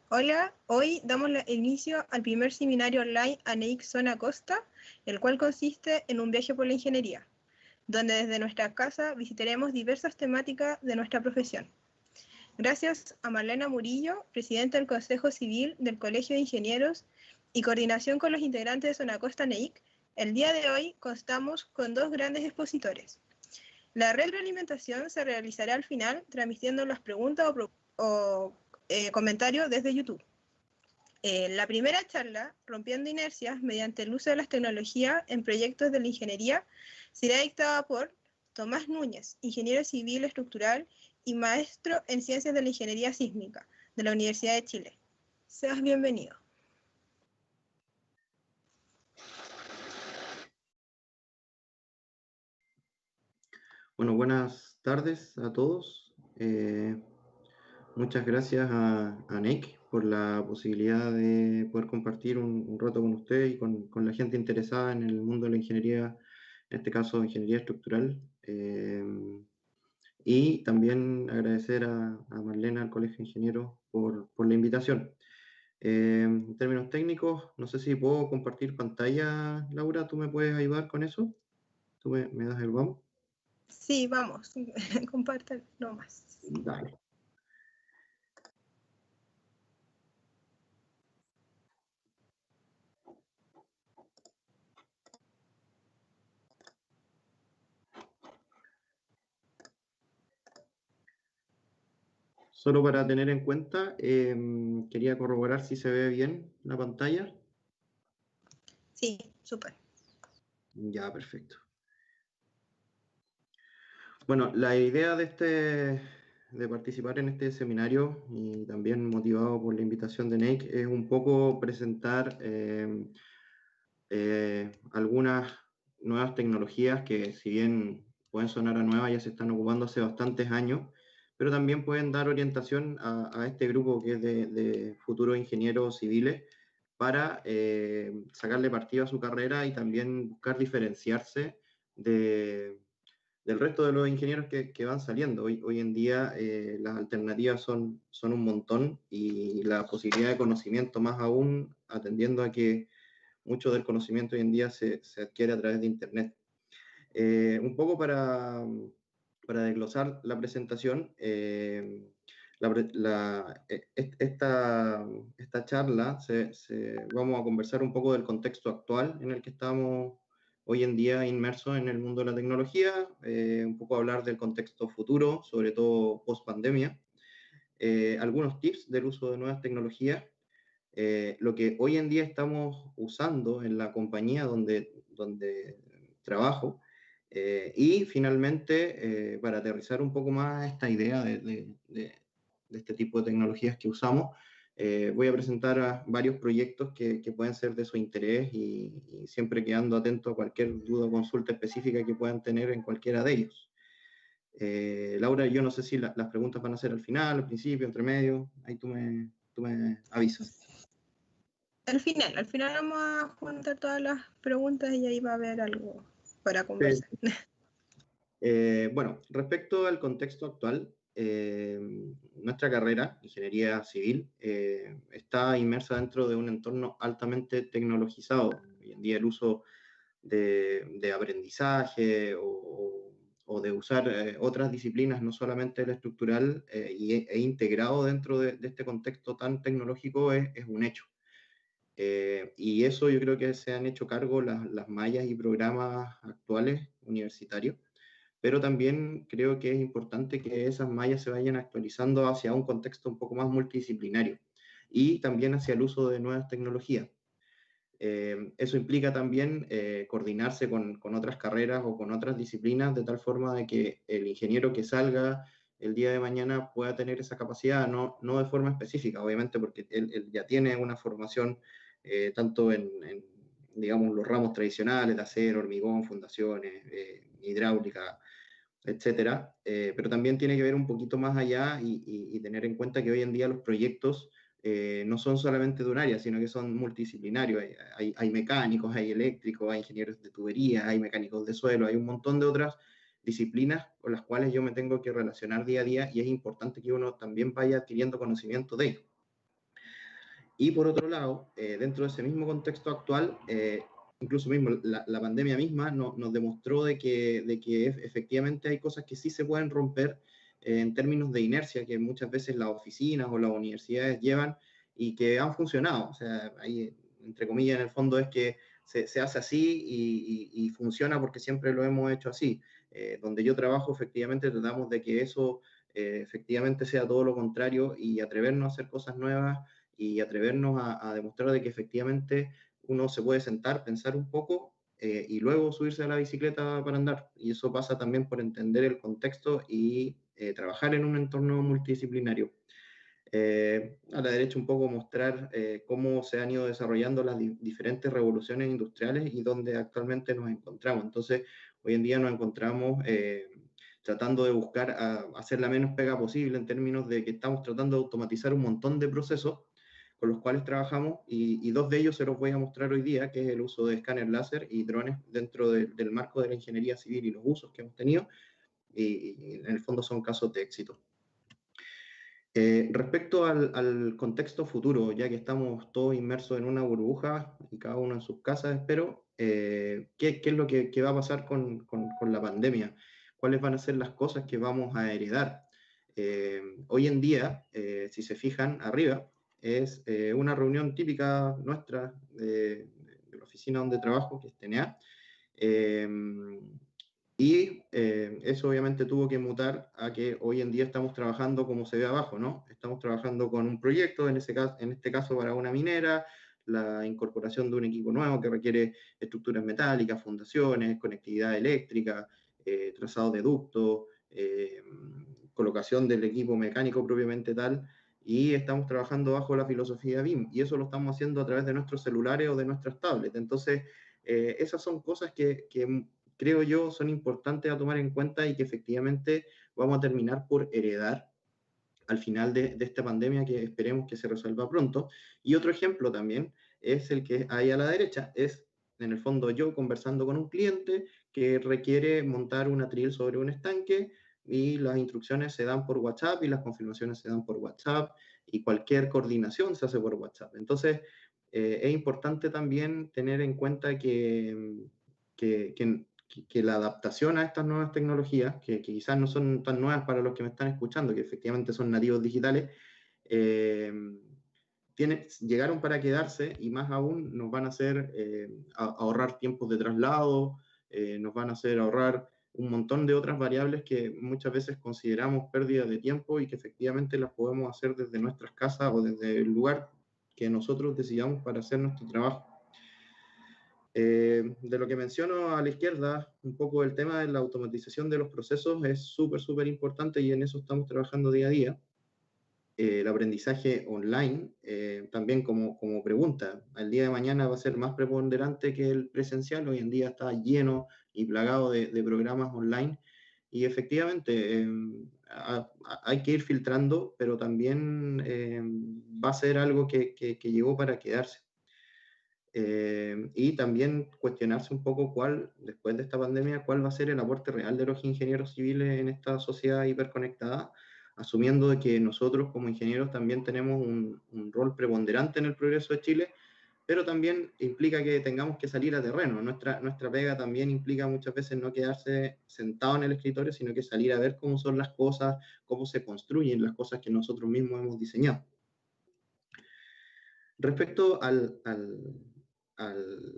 Hola, hoy damos inicio al primer seminario online ANEIC Zona Costa, el cual consiste en un viaje por la ingeniería, donde desde nuestra casa visitaremos diversas temáticas de nuestra profesión. Gracias a Marlena Murillo, presidenta del Consejo Civil del Colegio de Ingenieros y coordinación con los integrantes de Zona Costa ANEIC, el día de hoy contamos con dos grandes expositores. La retroalimentación se realizará al final, transmitiendo las preguntas o comentarios desde YouTube. La primera charla, Rompiendo Inercias mediante el uso de las tecnologías en proyectos de la ingeniería, será dictada por Tomás Núñez, ingeniero civil estructural y maestro en Ciencias de la Ingeniería Sísmica de la Universidad de Chile. Seas bienvenido. Bueno, buenas tardes a todos. Muchas gracias a NEC por la posibilidad de poder compartir un rato con usted y con la gente interesada en el mundo de la ingeniería, en este caso ingeniería estructural. Y también agradecer a Marlena, al Colegio de Ingenieros, por la invitación. En términos técnicos, no sé si puedo compartir pantalla, Laura, ¿tú me puedes ayudar con eso? ¿Tú me das el vamos? Sí, vamos, compártelo nomás. Dale. Solo para tener en cuenta, quería corroborar si se ve bien la pantalla. Sí, súper. Ya, perfecto. Bueno, la idea de participar en este seminario, y también motivado por la invitación de NEC, es un poco presentar algunas nuevas tecnologías que, si bien pueden sonar a nuevas, ya se están ocupando hace bastantes años, pero también pueden dar orientación a este grupo que es de futuros ingenieros civiles para sacarle partido a su carrera y también buscar diferenciarse del resto de los ingenieros que van saliendo. Hoy en día las alternativas son un montón, y la posibilidad de conocimiento más aún, atendiendo a que mucho del conocimiento hoy en día se adquiere a través de Internet. Un poco para desglosar la presentación, esta charla vamos a conversar un poco del contexto actual en el que estamos hoy en día inmersos en el mundo de la tecnología, un poco hablar del contexto futuro, sobre todo post pandemia, algunos tips del uso de nuevas tecnologías, lo que hoy en día estamos usando en la compañía donde trabajo, y finalmente, para aterrizar un poco más esta idea de este tipo de tecnologías que usamos, voy a presentar a varios proyectos que pueden ser de su interés, y siempre quedando atento a cualquier duda o consulta específica que puedan tener en cualquiera de ellos. Laura, yo no sé si las preguntas van a ser al final, al principio, entre medio, ahí tú me avisas. Al final vamos a juntar todas las preguntas y ahí va a haber algo para conversar. Bueno, respecto al contexto actual, nuestra carrera, Ingeniería Civil, está inmersa dentro de un entorno altamente tecnologizado. Hoy en día el uso de aprendizaje o de usar otras disciplinas, no solamente el estructural, e integrado dentro de este contexto tan tecnológico es un hecho. Y eso yo creo que se han hecho cargo las mallas y programas actuales universitarios, pero también creo que es importante que esas mallas se vayan actualizando hacia un contexto un poco más multidisciplinario y también hacia el uso de nuevas tecnologías. Eso implica también coordinarse con otras carreras o con otras disciplinas, de tal forma de que el ingeniero que salga el día de mañana pueda tener esa capacidad, no de forma específica, obviamente, porque él ya tiene una formación tanto en, digamos, los ramos tradicionales de acero, hormigón, fundaciones, hidráulica, etcétera, pero también tiene que ver un poquito más allá, y tener en cuenta que hoy en día los proyectos no son solamente de un área, sino que son multidisciplinarios. Hay mecánicos, hay eléctricos, hay ingenieros de tubería, hay mecánicos de suelo, hay un montón de otras disciplinas con las cuales yo me tengo que relacionar día a día, y es importante que uno también vaya adquiriendo conocimiento de ello. Y por otro lado, dentro de ese mismo contexto actual, incluso mismo la pandemia misma nos demostró de que efectivamente hay cosas que sí se pueden romper en términos de inercia, que muchas veces las oficinas o las universidades llevan y que han funcionado. O sea, ahí, entre comillas, en el fondo es que se hace así y funciona porque siempre lo hemos hecho así. Donde yo trabajo, efectivamente, tratamos de que eso efectivamente sea todo lo contrario y atrevernos a hacer cosas nuevas y atrevernos a demostrar de que efectivamente uno se puede sentar, pensar un poco y luego subirse a la bicicleta para andar. Y eso pasa también por entender el contexto y trabajar en un entorno multidisciplinario. A la derecha un poco mostrar cómo se han ido desarrollando las diferentes revoluciones industriales y dónde actualmente nos encontramos. Entonces, hoy en día nos encontramos tratando de buscar hacer la menos pega posible en términos de que estamos tratando de automatizar un montón de procesos con los cuales trabajamos y dos de ellos se los voy a mostrar hoy día, que es el uso de escáner láser y drones dentro del marco de la ingeniería civil y los usos que hemos tenido, y en el fondo son casos de éxito. Respecto al contexto futuro, ya que estamos todos inmersos en una burbuja y cada uno en sus casas, espero, ¿qué es lo que va a pasar con la pandemia? ¿Cuáles van a ser las cosas que vamos a heredar? Hoy en día, si se fijan arriba, es una reunión típica nuestra de la oficina donde trabajo, que es TNA. Eso obviamente tuvo que mutar a que hoy en día estamos trabajando como se ve abajo, ¿no? Estamos trabajando con un proyecto, en este caso para una minera, la incorporación de un equipo nuevo que requiere estructuras metálicas, fundaciones, conectividad eléctrica, trazado de ductos, colocación del equipo mecánico propiamente tal, y estamos trabajando bajo la filosofía BIM, y eso lo estamos haciendo a través de nuestros celulares o de nuestras tablets. Entonces, esas son cosas que creo yo son importantes a tomar en cuenta y que efectivamente vamos a terminar por heredar al final de esta pandemia, que esperemos que se resuelva pronto. Y otro ejemplo también es el que hay a la derecha, es en el fondo yo conversando con un cliente que requiere montar un atril sobre un estanque y las instrucciones se dan por WhatsApp y las confirmaciones se dan por WhatsApp y cualquier coordinación se hace por WhatsApp. Entonces, es importante también tener en cuenta que, que la adaptación a estas nuevas tecnologías, que quizás no son tan nuevas para los que me están escuchando, que efectivamente son nativos digitales, eh, llegaron para quedarse y más aún nos van a hacer ahorrar tiempos de traslado, nos van a hacer ahorrar un montón de otras variables que muchas veces consideramos pérdidas de tiempo y que efectivamente las podemos hacer desde nuestras casas o desde el lugar que nosotros decidamos para hacer nuestro trabajo. De lo que menciono a la izquierda, un poco el tema de la automatización de los procesos es súper importante y en eso estamos trabajando día a día. El aprendizaje online, también como pregunta, el día de mañana va a ser más preponderante que el presencial. Hoy en día está lleno y plagado de programas online y efectivamente hay que ir filtrando, pero también va a ser algo que llegó para quedarse. Y también cuestionarse un poco después de esta pandemia, cuál va a ser el aporte real de los ingenieros civiles en esta sociedad hiperconectada, asumiendo de que nosotros como ingenieros también tenemos un rol preponderante en el progreso de Chile, pero también implica que tengamos que salir a terreno. Nuestra pega también implica muchas veces no quedarse sentado en el escritorio, sino que salir a ver cómo son las cosas, cómo se construyen las cosas que nosotros mismos hemos diseñado. Respecto al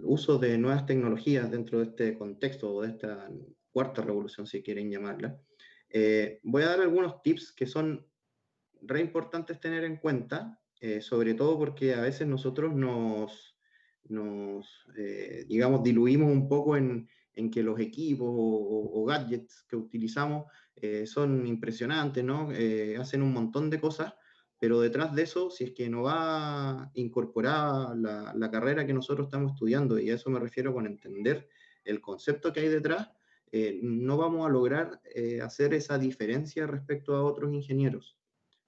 uso de nuevas tecnologías dentro de este contexto o de esta cuarta revolución, si quieren llamarla, voy a dar algunos tips que son re importantes tener en cuenta, sobre todo porque a veces nosotros digamos, diluimos un poco en que los equipos o gadgets que utilizamos son impresionantes, ¿no? Hacen un montón de cosas, pero detrás de eso, si es que no va incorporada la carrera que nosotros estamos estudiando, y a eso me refiero con entender el concepto que hay detrás, no vamos a lograr hacer esa diferencia respecto a otros ingenieros.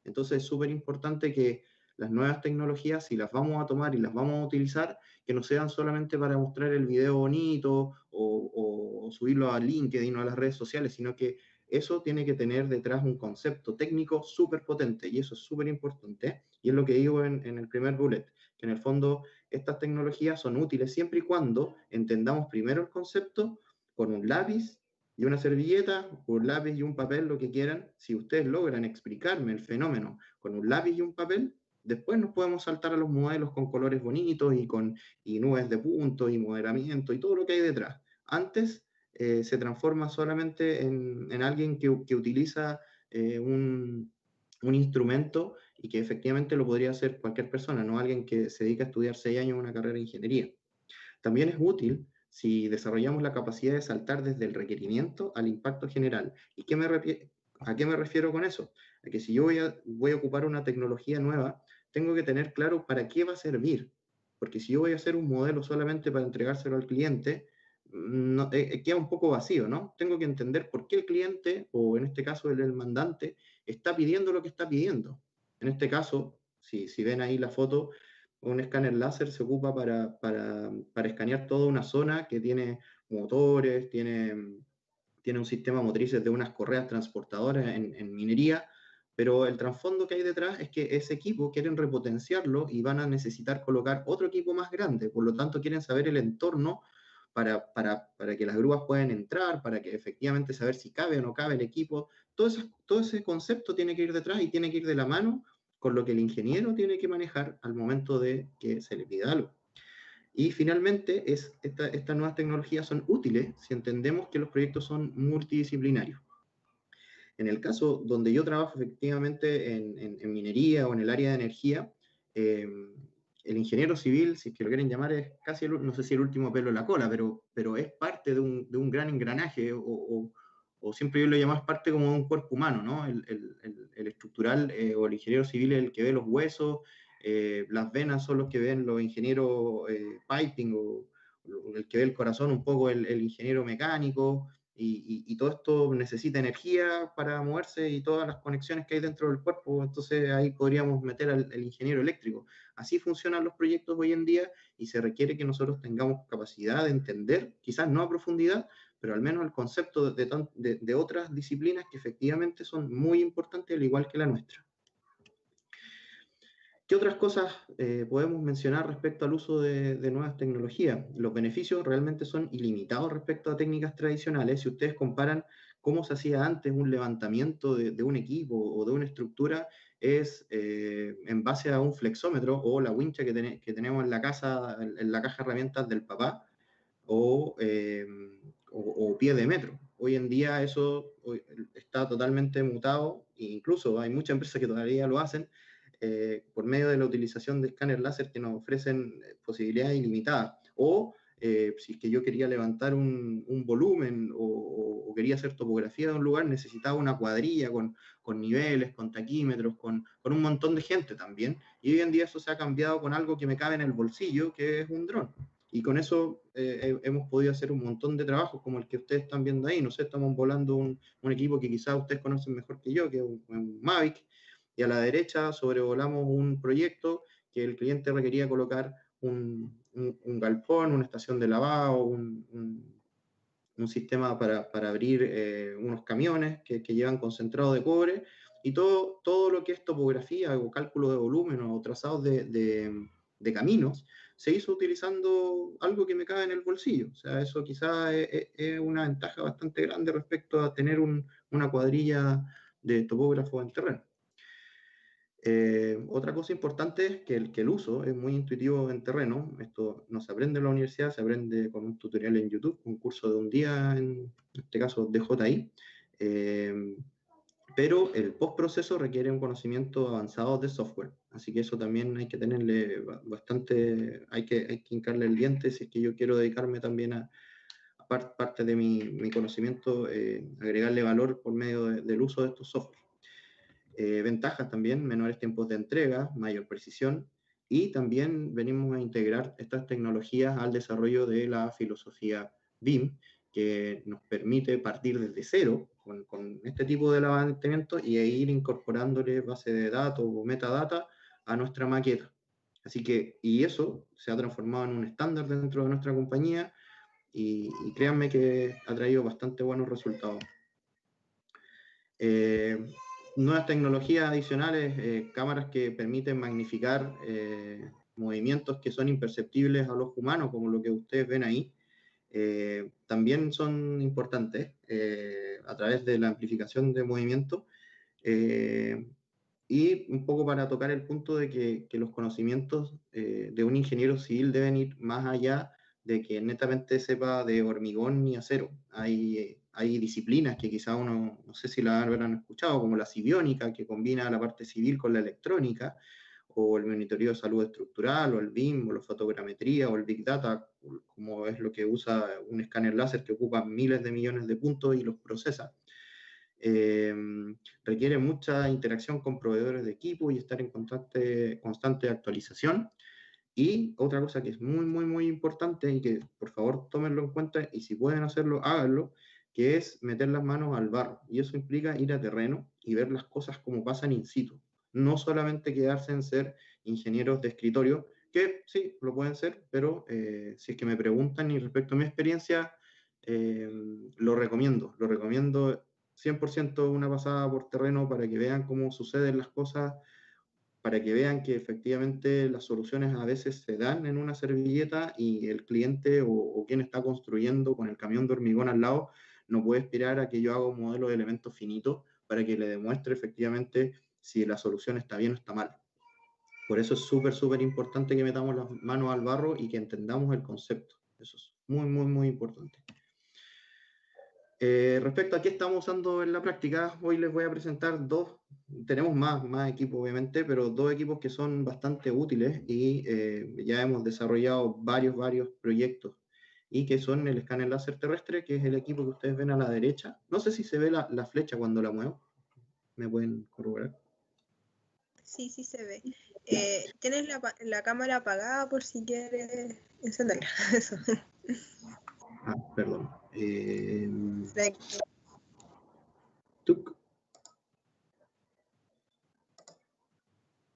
Entonces es súper importante que las nuevas tecnologías, si las vamos a tomar y las vamos a utilizar, que no sean solamente para mostrar el video bonito o subirlo a LinkedIn o a las redes sociales, sino que eso tiene que tener detrás un concepto técnico súper potente y eso es súper importante. Y es lo que digo en el primer bullet. que en el fondo estas tecnologías son útiles siempre y cuando entendamos primero el concepto con un lápiz y una servilleta, un lápiz y un papel, lo que quieran. Si ustedes logran explicarme el fenómeno con un lápiz y un papel, después nos podemos saltar a los modelos con colores bonitos y nubes de puntos y modelamiento y todo lo que hay detrás. Antes se transforma solamente en alguien que utiliza un instrumento y que efectivamente lo podría hacer cualquier persona, no alguien que se dedica a estudiar 6 años una carrera de ingeniería. También es útil si desarrollamos la capacidad de saltar desde el requerimiento al impacto general. ¿Y a qué me refiero con eso? A que si yo voy a ocupar una tecnología nueva, tengo que tener claro para qué va a servir. Porque si yo voy a hacer un modelo solamente para entregárselo al cliente, no, queda un poco vacío, ¿no? Tengo que entender por qué el cliente, o en este caso el mandante, está pidiendo lo que está pidiendo. En este caso, si ven ahí la foto, un escáner láser se ocupa para escanear toda una zona que tiene motores, tiene un sistema motrices de unas correas transportadoras en minería, pero el trasfondo que hay detrás es que ese equipo quieren repotenciarlo y van a necesitar colocar otro equipo más grande, por lo tanto quieren saber el entorno para que las grúas puedan entrar, para que efectivamente saber si cabe o no cabe el equipo. Todo ese concepto tiene que ir detrás y tiene que ir de la mano con lo que el ingeniero tiene que manejar al momento de que se le pida algo. Y finalmente, estas nuevas tecnologías son útiles si entendemos que los proyectos son multidisciplinarios. En el caso donde yo trabajo efectivamente en minería o en el área de energía, el ingeniero civil, si es que lo quieren llamar, es casi, no sé si el último pelo en la cola, pero es parte de un gran engranaje, o siempre yo lo llamo parte como de un cuerpo humano, ¿no? El estructural o el ingeniero civil es el que ve los huesos, las venas son los que ven los ingenieros piping, o el que ve el corazón un poco el ingeniero mecánico, y todo esto necesita energía para moverse y todas las conexiones que hay dentro del cuerpo, entonces ahí podríamos meter al ingeniero eléctrico. Así funcionan los proyectos hoy en día y se requiere que nosotros tengamos capacidad de entender, quizás no a profundidad, pero al menos el concepto de otras disciplinas que efectivamente son muy importantes, al igual que la nuestra. ¿Qué otras cosas podemos mencionar respecto al uso de nuevas tecnologías? Los beneficios realmente son ilimitados respecto a técnicas tradicionales. Si ustedes comparan cómo se hacía antes un levantamiento de un equipo o de una estructura, es en base a un flexómetro o la wincha que tenemos en la casa, en la caja de herramientas del papá, o pie de metro. Hoy en día eso está totalmente mutado, e incluso hay muchas empresas que todavía lo hacen, por medio de la utilización de escáner láser que nos ofrecen posibilidades ilimitadas. O si es que yo quería levantar un volumen o quería hacer topografía de un lugar, necesitaba una cuadrilla con niveles, con taquímetros, con un montón de gente también. Y hoy en día eso se ha cambiado con algo que me cabe en el bolsillo, que es un dron. Y con eso hemos podido hacer un montón de trabajos como el que ustedes están viendo ahí. No sé, estamos volando un equipo que quizás ustedes conocen mejor que yo, que es un Mavic, y a la derecha sobrevolamos un proyecto que el cliente requería colocar un galpón, una estación de lavado, un sistema para abrir unos camiones que llevan concentrado de cobre, y todo lo que es topografía o cálculo de volumen o trazados de caminos, se hizo utilizando algo que me cabe en el bolsillo. O sea, eso quizás es una ventaja bastante grande respecto a tener una cuadrilla de topógrafo en terreno. Otra cosa importante es que el uso es muy intuitivo en terreno. Esto no se aprende en la universidad, se aprende con un tutorial en YouTube, un curso de un día, en este caso DJI. Pero el postproceso requiere un conocimiento avanzado de software. Así que eso también hay que tenerle bastante, hay que hincarle el diente si es que yo quiero dedicarme también a parte de mi conocimiento, agregarle valor por medio del uso de estos software. Ventajas también, menores tiempos de entrega, mayor precisión, y también venimos a integrar estas tecnologías al desarrollo de la filosofía BIM, que nos permite partir desde cero con este tipo de levantamiento y ir incorporándole base de datos o metadata a nuestra maqueta. Así que, y eso se ha transformado en un estándar dentro de nuestra compañía, y créanme que ha traído bastante buenos resultados. Nuevas tecnologías adicionales, cámaras que permiten magnificar movimientos que son imperceptibles a los humanos, como lo que ustedes ven ahí, también son importantes a través de la amplificación de movimiento. Y un poco para tocar el punto de que los conocimientos de un ingeniero civil deben ir más allá de que netamente sepa de hormigón ni acero. Hay disciplinas que quizá uno, no sé si la habrán escuchado, como la cibiónica, que combina la parte civil con la electrónica, o el monitoreo de salud estructural, o el BIM, o la fotogrametría, o el Big Data, como es lo que usa un escáner láser que ocupa miles de millones de puntos y los procesa. Requiere mucha interacción con proveedores de equipo y estar en constante actualización. Y otra cosa que es muy, muy, muy importante y que por favor tómenlo en cuenta y si pueden hacerlo, háganlo, que es meter las manos al barro. Y eso implica ir a terreno y ver las cosas como pasan in situ. No solamente quedarse en ser ingenieros de escritorio, que sí, lo pueden ser, pero si es que me preguntan y respecto a mi experiencia, lo recomiendo 100% una pasada por terreno para que vean cómo suceden las cosas, para que vean que efectivamente las soluciones a veces se dan en una servilleta y el cliente o quien está construyendo con el camión de hormigón al lado no puede esperar a que yo haga un modelo de elementos finitos para que le demuestre efectivamente si la solución está bien o está mal. Por eso es súper, súper importante que metamos las manos al barro y que entendamos el concepto. Eso es muy, muy, muy importante. Respecto a qué estamos usando en la práctica, hoy les voy a presentar tenemos más equipos obviamente, pero dos equipos que son bastante útiles y ya hemos desarrollado varios proyectos y que son el escáner láser terrestre, que es el equipo que ustedes ven a la derecha. No sé si se ve la flecha cuando la muevo, ¿me pueden corroborar? Sí, sí se ve. Tienes la cámara apagada por si quieres encenderla. Eso. Perdón. Perfecto.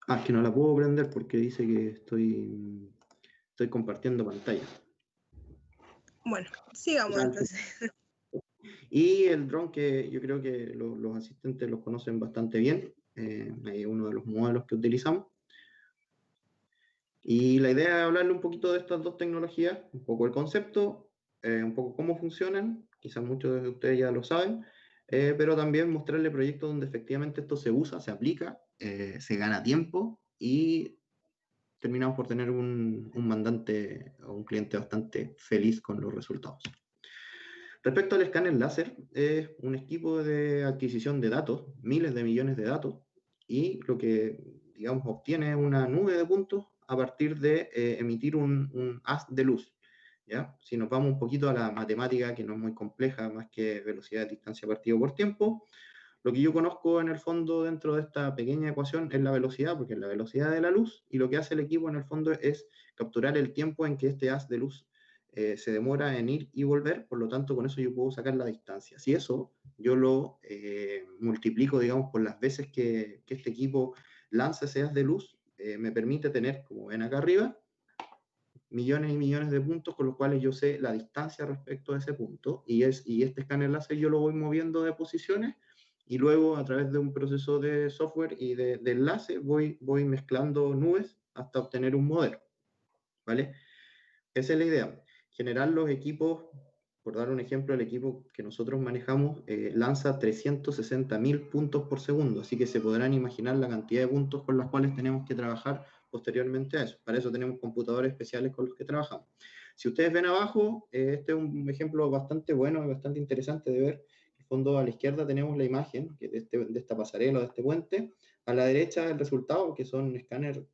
Es que no la puedo prender porque dice que estoy compartiendo pantalla. Bueno, sigamos entonces. Y el dron que yo creo que los asistentes los conocen bastante bien, es uno de los modelos que utilizamos. Y la idea es hablarle un poquito de estas dos tecnologías, un poco el concepto, un poco cómo funcionan, quizás muchos de ustedes ya lo saben, pero también mostrarle proyectos donde efectivamente esto se usa, se aplica, se gana tiempo y terminamos por tener un mandante o un cliente bastante feliz con los resultados. Respecto al escáner láser, es un equipo de adquisición de datos, miles de millones de datos, y lo que, digamos, obtiene es una nube de puntos a partir de emitir un haz de luz. ¿Ya? Si nos vamos un poquito a la matemática, que no es muy compleja, más que velocidad, distancia partido por tiempo, lo que yo conozco en el fondo dentro de esta pequeña ecuación es la velocidad, porque es la velocidad de la luz, y lo que hace el equipo en el fondo es capturar el tiempo en que este haz de luz se demora en ir y volver, por lo tanto con eso yo puedo sacar la distancia. Si eso yo lo multiplico, digamos, por las veces que este equipo lanza ese haz de luz, me permite tener, como ven acá arriba, millones y millones de puntos con los cuales yo sé la distancia respecto a ese punto, y este escáner láser yo lo voy moviendo de posiciones, y luego a través de un proceso de software y de enlace voy mezclando nubes hasta obtener un modelo, ¿vale? Esa es la idea. Generar los equipos, por dar un ejemplo, el equipo que nosotros manejamos lanza 360.000 puntos por segundo, así que se podrán imaginar la cantidad de puntos con los cuales tenemos que trabajar posteriormente a eso. Para eso tenemos computadores especiales con los que trabajamos. Si ustedes ven abajo, este es un ejemplo bastante bueno y bastante interesante de ver. En el fondo a la izquierda tenemos la imagen de esta pasarela, de este puente. A la derecha el resultado, que son escáner,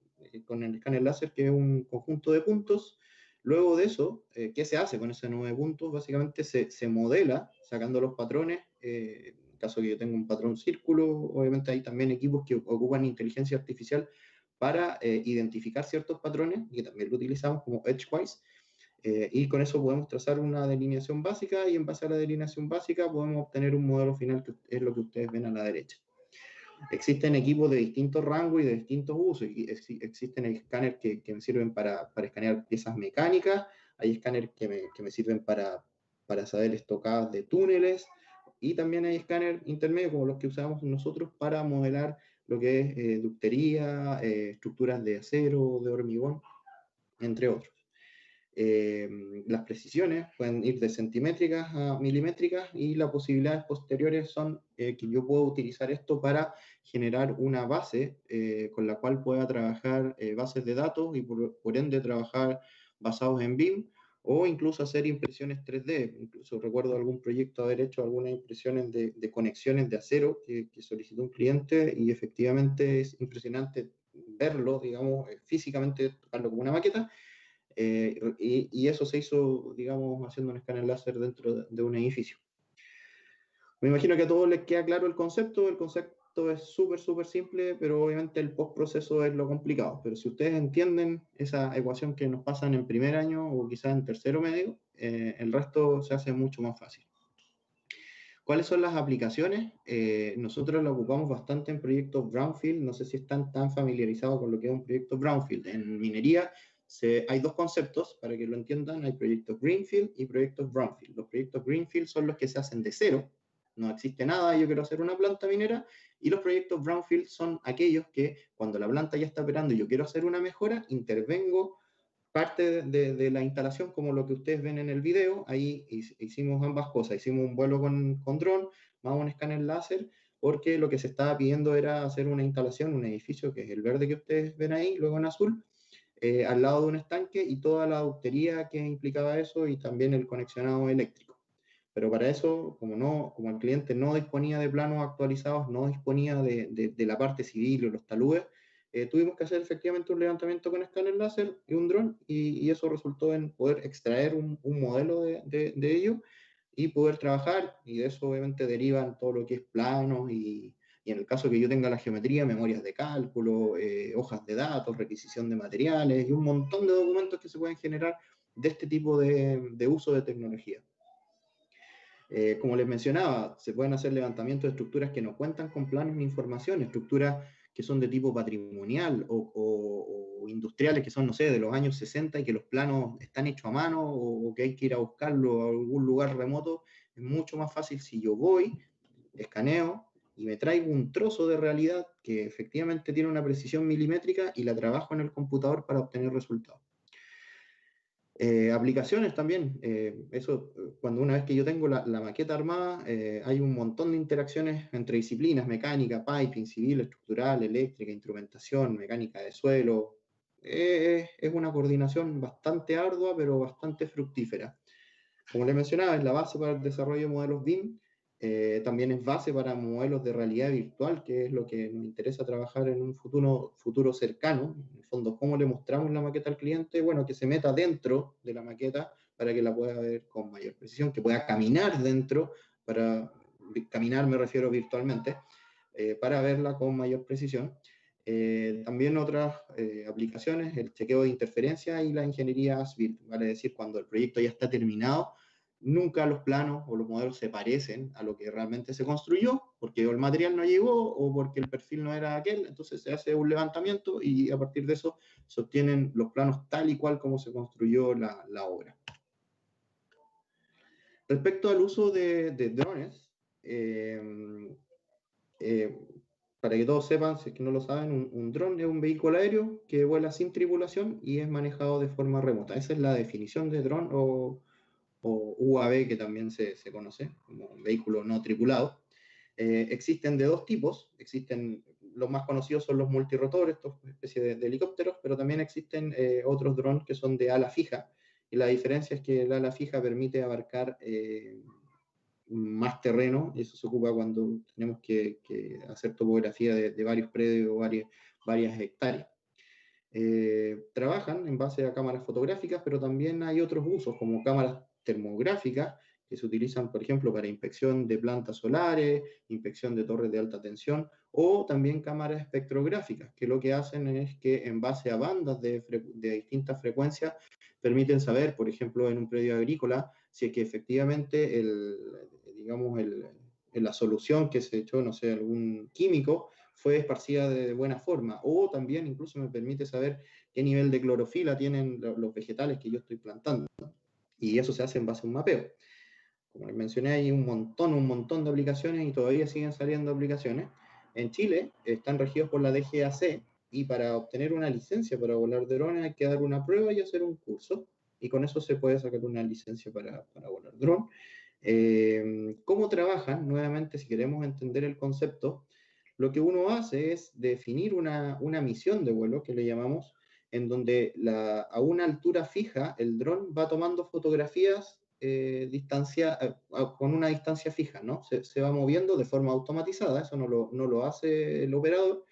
con el escáner láser, que es un conjunto de puntos. Luego de eso, ¿qué se hace con ese 9 puntos? Básicamente se modela sacando los patrones. En caso que yo tenga un patrón círculo, obviamente hay también equipos que ocupan inteligencia artificial para identificar ciertos patrones, y que también lo utilizamos como Edgewise, y con eso podemos trazar una delineación básica, y en base a la delineación básica podemos obtener un modelo final que es lo que ustedes ven a la derecha. Existen equipos de distintos rangos y de distintos usos. Existen escáneres que me sirven para escanear piezas mecánicas, hay escáneres que me sirven para saber estocadas de túneles, y también hay escáneres intermedios como los que usamos nosotros para modelar lo que es ductería, estructuras de acero, de hormigón, entre otros. Las precisiones pueden ir de centimétricas a milimétricas y las posibilidades posteriores son que yo puedo utilizar esto para generar una base con la cual pueda trabajar bases de datos y por ende trabajar basados en BIM o incluso hacer impresiones 3D. Incluso recuerdo algún proyecto haber hecho algunas impresiones de conexiones de acero que solicitó un cliente y efectivamente es impresionante verlo, digamos, físicamente, tocarlo como una maqueta. Y eso se hizo, digamos, haciendo un escáner láser dentro de un edificio. Me imagino que a todos les queda claro el concepto. El concepto es súper simple, pero obviamente el postproceso es lo complicado. Pero si ustedes entienden esa ecuación que nos pasan en primer año o quizás en tercero medio, el resto se hace mucho más fácil. ¿Cuáles son las aplicaciones? Nosotros lo ocupamos bastante en proyectos Brownfield. No sé si están tan familiarizados con lo que es un proyecto Brownfield. En minería hay dos conceptos, para que lo entiendan. Hay proyectos Greenfield y proyectos Brownfield. Los proyectos Greenfield son los que se hacen de cero. No existe nada, yo quiero hacer una planta minera. Y los proyectos Brownfield son aquellos que cuando la planta ya está operando y yo quiero hacer una mejora, intervengo parte de la instalación, como lo que ustedes ven en el video. Ahí hicimos ambas cosas. Hicimos un vuelo con dron, más un escáner láser, porque lo que se estaba pidiendo era hacer una instalación, un edificio, que es el verde que ustedes ven ahí, luego en azul, al lado de un estanque y toda la ductería que implicaba eso y también el conexionado eléctrico. Pero para eso, como el cliente no disponía de planos actualizados, no disponía de la parte civil o los taludes, tuvimos que hacer efectivamente un levantamiento con escáner láser y un dron, y eso resultó en poder extraer un modelo de ello y poder trabajar, y de eso obviamente derivan todo lo que es planos y en el caso que yo tenga la geometría, memorias de cálculo, hojas de datos, requisición de materiales y un montón de documentos que se pueden generar de este tipo de uso de tecnología. Como les mencionaba, se pueden hacer levantamientos de estructuras que no cuentan con planos ni información, estructuras que son de tipo patrimonial o industriales que son, no sé, de los años 60 y que los planos están hechos a mano o que hay que ir a buscarlo a algún lugar remoto. Es mucho más fácil si yo voy, escaneo y me traigo un trozo de realidad que efectivamente tiene una precisión milimétrica y la trabajo en el computador para obtener resultados. Aplicaciones también, cuando una vez que yo tengo la maqueta armada, hay un montón de interacciones entre disciplinas, mecánica, piping, civil, estructural, eléctrica, instrumentación, mecánica de suelo. Es una coordinación bastante ardua, pero bastante fructífera. Como les mencionaba, es la base para el desarrollo de modelos BIM. También es base para modelos de realidad virtual, que es lo que nos interesa trabajar en un futuro cercano. En el fondo, ¿cómo le mostramos la maqueta al cliente? Bueno, que se meta dentro de la maqueta para que la pueda ver con mayor precisión, que pueda caminar dentro, caminar me refiero virtualmente, para verla con mayor precisión. También otras aplicaciones, el chequeo de interferencia y la ingeniería as-built, vale decir, cuando el proyecto ya está terminado, nunca los planos o los modelos se parecen a lo que realmente se construyó, porque el material no llegó o porque el perfil no era aquel, entonces se hace un levantamiento y a partir de eso se obtienen los planos tal y cual como se construyó la obra. Respecto al uso de drones, para que todos sepan, si es que no lo saben, un dron es un vehículo aéreo que vuela sin tripulación y es manejado de forma remota. Esa es la definición de dron o UAV, que también se conoce como un vehículo no tripulado. Existen de dos tipos. Los más conocidos son los multirotores, estos especies de helicópteros, pero también existen otros drones que son de ala fija. Y la diferencia es que el ala fija permite abarcar más terreno, y eso se ocupa cuando tenemos que hacer topografía de varios predios o varias hectáreas. Trabajan en base a cámaras fotográficas, pero también hay otros usos como cámaras termográficas que se utilizan, por ejemplo, para inspección de plantas solares, inspección de torres de alta tensión, o también cámaras espectrográficas, que lo que hacen es que en base a bandas de distintas frecuencias permiten saber, por ejemplo, en un predio agrícola, si es que efectivamente la solución que se echó, no sé, algún químico, fue esparcida de buena forma, o también incluso me permite saber qué nivel de clorofila tienen los vegetales que yo estoy plantando, y eso se hace en base a un mapeo. Como les mencioné, hay un montón de aplicaciones y todavía siguen saliendo aplicaciones. En Chile están regidos por la DGAC, y para obtener una licencia para volar drones hay que dar una prueba y hacer un curso, y con eso se puede sacar una licencia para volar dron. ¿Cómo trabajan? Nuevamente, si queremos entender el concepto, lo que uno hace es definir una misión de vuelo, que le llamamos, en donde a una altura fija el dron va tomando fotografías con una distancia fija, ¿no? Se va moviendo de forma automatizada, eso no lo hace el operador,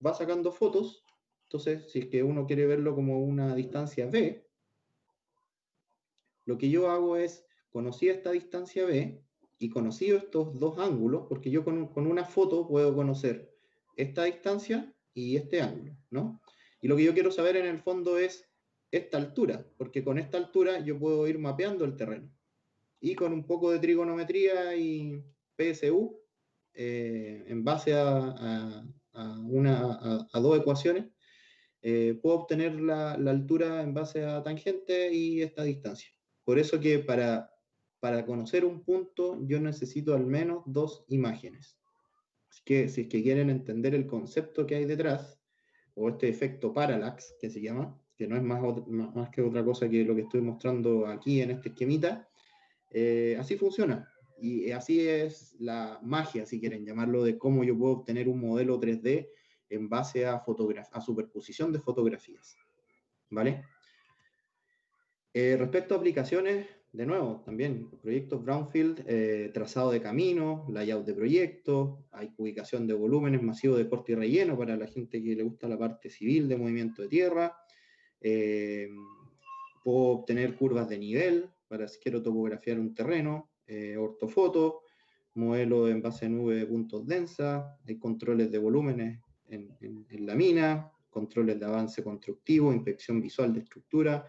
va sacando fotos. Entonces, si es que uno quiere verlo como una distancia B, lo que yo hago es, conocí esta distancia B y conocido estos dos ángulos, porque yo con una foto puedo conocer esta distancia y este ángulo, ¿no? Y lo que yo quiero saber en el fondo es esta altura, porque con esta altura yo puedo ir mapeando el terreno. Y con un poco de trigonometría y PSU, en base a dos ecuaciones, puedo obtener la altura en base a tangente y esta distancia. Por eso que para conocer un punto yo necesito al menos dos imágenes. Así que si es que quieren entender el concepto que hay detrás, o este efecto parallax que se llama, que no es más que otra cosa que lo que estoy mostrando aquí en este esquemita, así funciona. Y así es la magia, si quieren llamarlo, de cómo yo puedo obtener un modelo 3D en base a superposición de fotografías. ¿Vale? Respecto a aplicaciones, de nuevo, también proyectos brownfield, trazado de camino, layout de proyectos, hay ubicación de volúmenes masivos de corte y relleno para la gente que le gusta la parte civil de movimiento de tierra. Puedo obtener curvas de nivel para si quiero topografiar un terreno, ortofoto, modelo en base a nube de puntos densa, hay controles de volúmenes en la mina, controles de avance constructivo, inspección visual de estructura.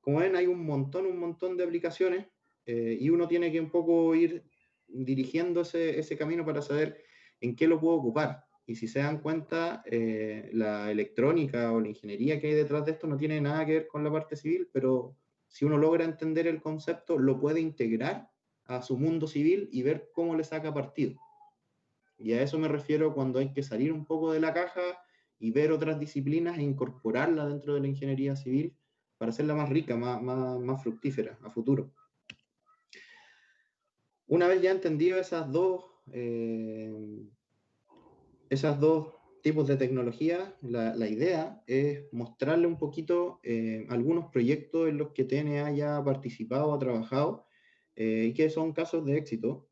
Como ven, hay un montón de aplicaciones, y uno tiene que un poco ir dirigiendo ese camino para saber en qué lo puedo ocupar. Y si se dan cuenta, la electrónica o la ingeniería que hay detrás de esto no tiene nada que ver con la parte civil, pero si uno logra entender el concepto, lo puede integrar a su mundo civil y ver cómo le saca partido. Y a eso me refiero cuando hay que salir un poco de la caja y ver otras disciplinas e incorporarlas dentro de la ingeniería civil para hacerla más rica, más fructífera a futuro. Una vez ya entendido esos dos tipos de tecnología, la idea es mostrarle un poquito algunos proyectos en los que TNA ya ha participado, ha trabajado, y que son casos de éxito,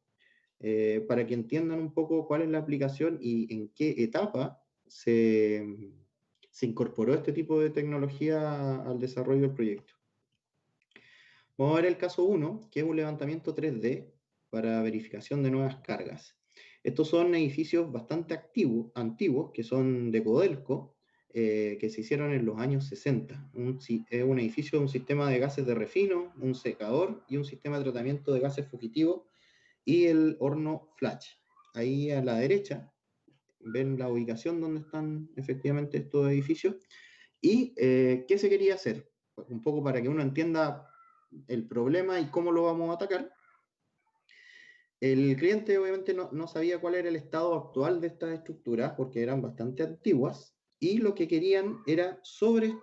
para que entiendan un poco cuál es la aplicación y en qué etapa se incorporó este tipo de tecnología al desarrollo del proyecto. Vamos a ver el caso 1, que es un levantamiento 3D para verificación de nuevas cargas. Estos son edificios bastante antiguos, que son de Codelco, que se hicieron en los años 60. Es un edificio de un sistema de gases de refino, un secador y un sistema de tratamiento de gases fugitivos y el horno flash. Ahí a la derecha ven la ubicación donde están efectivamente estos edificios. ¿Y qué se quería hacer? Pues un poco para que uno entienda el problema y cómo lo vamos a atacar. El cliente obviamente no sabía cuál era el estado actual de estas estructuras porque eran bastante antiguas, y lo que querían era sobre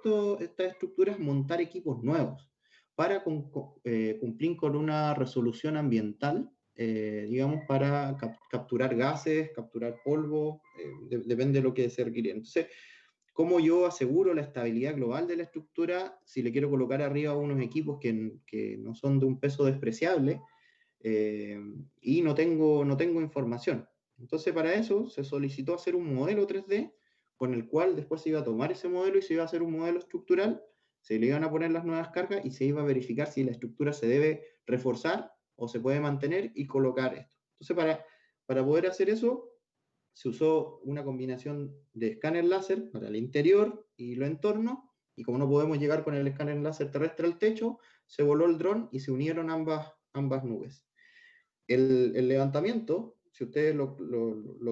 estas estructuras montar equipos nuevos para cumplir con una resolución ambiental, digamos, para capturar gases, capturar polvo, depende de lo que se requiere. Entonces, ¿cómo yo aseguro la estabilidad global de la estructura si le quiero colocar arriba unos equipos que no son de un peso despreciable, y no tengo información? Entonces, para eso se solicitó hacer un modelo 3D con el cual después se iba a tomar ese modelo y se iba a hacer un modelo estructural, se le iban a poner las nuevas cargas y se iba a verificar si la estructura se debe reforzar o se puede mantener y colocar esto. Entonces, para poder hacer eso, se usó una combinación de escáner láser para el interior y lo entorno, y como no podemos llegar con el escáner láser terrestre al techo, se voló el dron y se unieron ambas nubes. El levantamiento, si ustedes lo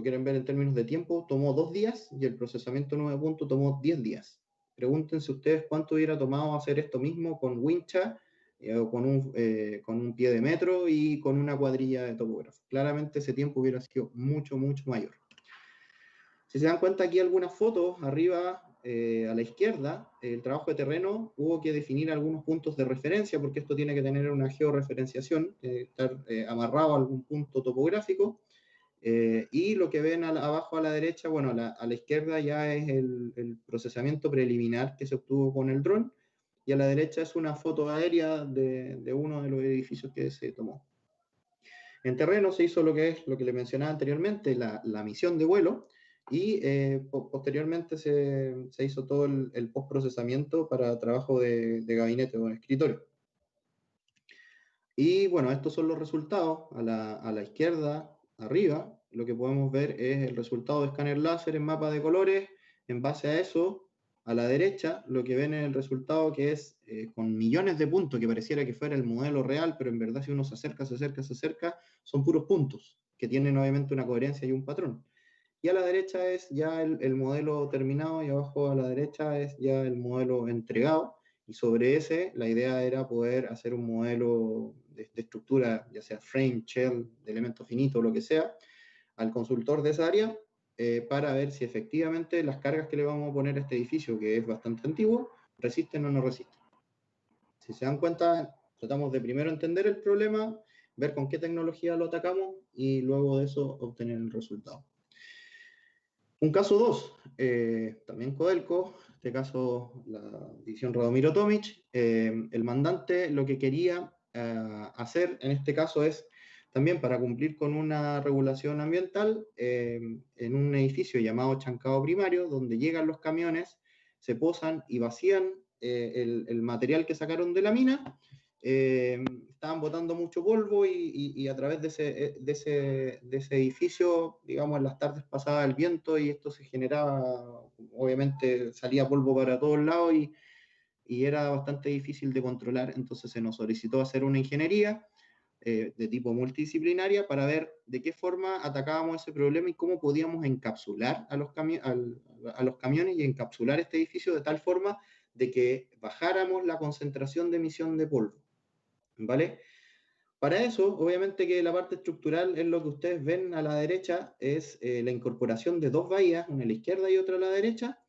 quieren ver en términos de tiempo, tomó 2 días y el procesamiento 9 puntos tomó 10 días. Pregúntense ustedes cuánto hubiera tomado hacer esto mismo con wincha, o con un pie de metro y con una cuadrilla de topógrafo. Claramente ese tiempo hubiera sido mucho mayor. Si se dan cuenta aquí algunas fotos, arriba a la izquierda, el trabajo de terreno hubo que definir algunos puntos de referencia, porque esto tiene que tener una georreferenciación, estar amarrado a algún punto topográfico. Y lo que ven abajo a la derecha, bueno, a la izquierda ya es el procesamiento preliminar que se obtuvo con el dron, y a la derecha es una foto aérea de uno de los edificios que se tomó. En terreno se hizo lo que le mencionaba anteriormente, la misión de vuelo, y posteriormente se hizo todo el postprocesamiento para trabajo de gabinete o de escritorio. Y bueno, estos son los resultados. A la izquierda, arriba, lo que podemos ver es el resultado de escáner láser en mapa de colores. En base a eso, a la derecha, lo que ven es el resultado que es con millones de puntos, que pareciera que fuera el modelo real, pero en verdad si uno se acerca, son puros puntos, que tienen obviamente una coherencia y un patrón. Y a la derecha es ya el modelo terminado, y abajo a la derecha es ya el modelo entregado. Y sobre ese, la idea era poder hacer un modelo de estructura, ya sea frame, shell, de elemento finito, lo que sea, al consultor de esa área, para ver si efectivamente las cargas que le vamos a poner a este edificio, que es bastante antiguo, resisten o no resisten. Si se dan cuenta, tratamos de primero entender el problema, ver con qué tecnología lo atacamos, y luego de eso obtener el resultado. Un caso 2, también Codelco, en este caso la división Radomiro Tomic. El mandante lo que quería hacer en este caso es también para cumplir con una regulación ambiental en un edificio llamado Chancado Primario, donde llegan los camiones, se posan y vacían el material que sacaron de la mina. Estaban botando mucho polvo y a través de ese edificio, digamos, en las tardes pasaba el viento y esto se generaba, obviamente salía polvo para todos lados y era bastante difícil de controlar. Entonces se nos solicitó hacer una ingeniería de tipo multidisciplinaria para ver de qué forma atacábamos ese problema y cómo podíamos encapsular a los camiones y encapsular este edificio de tal forma de que bajáramos la concentración de emisión de polvo. ¿Vale? Para eso, obviamente que la parte estructural es lo que ustedes ven a la derecha, es la incorporación de dos bahías, una a la izquierda y otra a la derecha,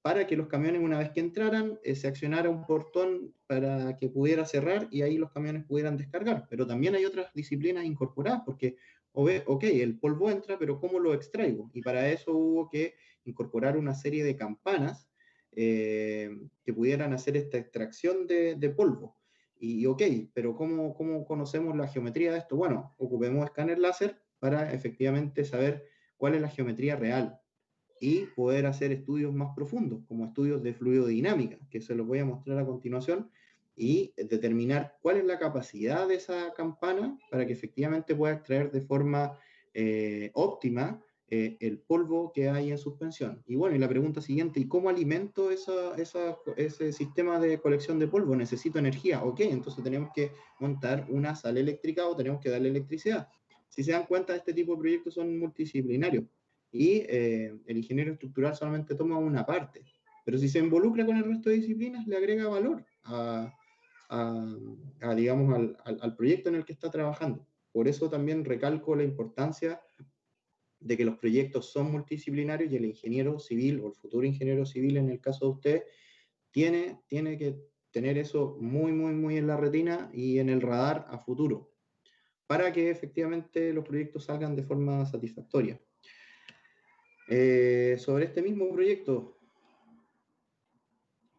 para que los camiones, una vez que entraran, se accionara un portón para que pudiera cerrar y ahí los camiones pudieran descargar. Pero también hay otras disciplinas incorporadas, porque, ok, el polvo entra, pero ¿cómo lo extraigo? Y para eso hubo que incorporar una serie de campanas que pudieran hacer esta extracción de polvo. Y ok, pero ¿cómo conocemos la geometría de esto? Bueno, ocupemos escáner láser para efectivamente saber cuál es la geometría real y poder hacer estudios más profundos, como estudios de fluidodinámica, que se los voy a mostrar a continuación, y determinar cuál es la capacidad de esa campana para que efectivamente pueda extraer de forma óptima el polvo que hay en suspensión. Y bueno, y la pregunta siguiente, ¿y cómo alimento ese sistema de colección de polvo? Necesito energía. Ok, entonces tenemos que montar una sala eléctrica o tenemos que darle electricidad. Si se dan cuenta, este tipo de proyectos son multidisciplinarios y el ingeniero estructural solamente toma una parte. Pero si se involucra con el resto de disciplinas, le agrega valor digamos, al proyecto en el que está trabajando. Por eso también recalco la importancia de que los proyectos son multidisciplinarios y el ingeniero civil o el futuro ingeniero civil, en el caso de usted, tiene que tener eso muy, muy, muy en la retina y en el radar a futuro, para que efectivamente los proyectos salgan de forma satisfactoria. Sobre este mismo proyecto,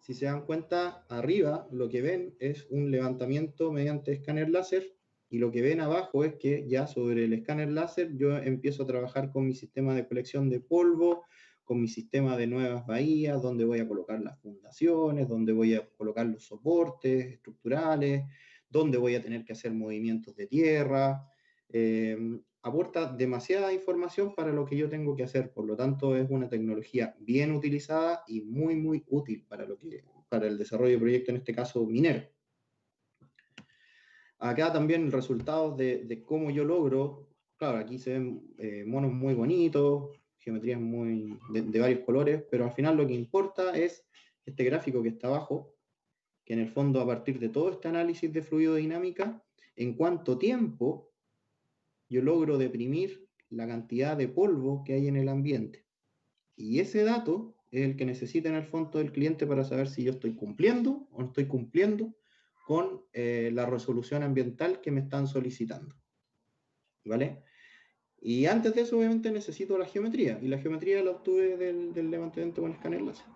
si se dan cuenta, arriba lo que ven es un levantamiento mediante escáner láser, y lo que ven abajo es que ya sobre el escáner láser yo empiezo a trabajar con mi sistema de colección de polvo, con mi sistema de nuevas bahías, donde voy a colocar las fundaciones, donde voy a colocar los soportes estructurales, donde voy a tener que hacer movimientos de tierra. Aporta demasiada información para lo que yo tengo que hacer, por lo tanto es una tecnología bien utilizada y muy, muy útil para el desarrollo de proyectos, en este caso minero. Acá también resultados de cómo yo logro, claro, aquí se ven monos muy bonitos, geometrías de varios colores, pero al final lo que importa es este gráfico que está abajo, que en el fondo, a partir de todo este análisis de fluidodinámica, en cuánto tiempo yo logro deprimir la cantidad de polvo que hay en el ambiente. Y ese dato es el que necesita en el fondo el cliente para saber si yo estoy cumpliendo o no estoy cumpliendo con la resolución ambiental que me están solicitando. ¿Vale? Y antes de eso, obviamente, necesito la geometría. Y la geometría la obtuve del levantamiento con escáner láser.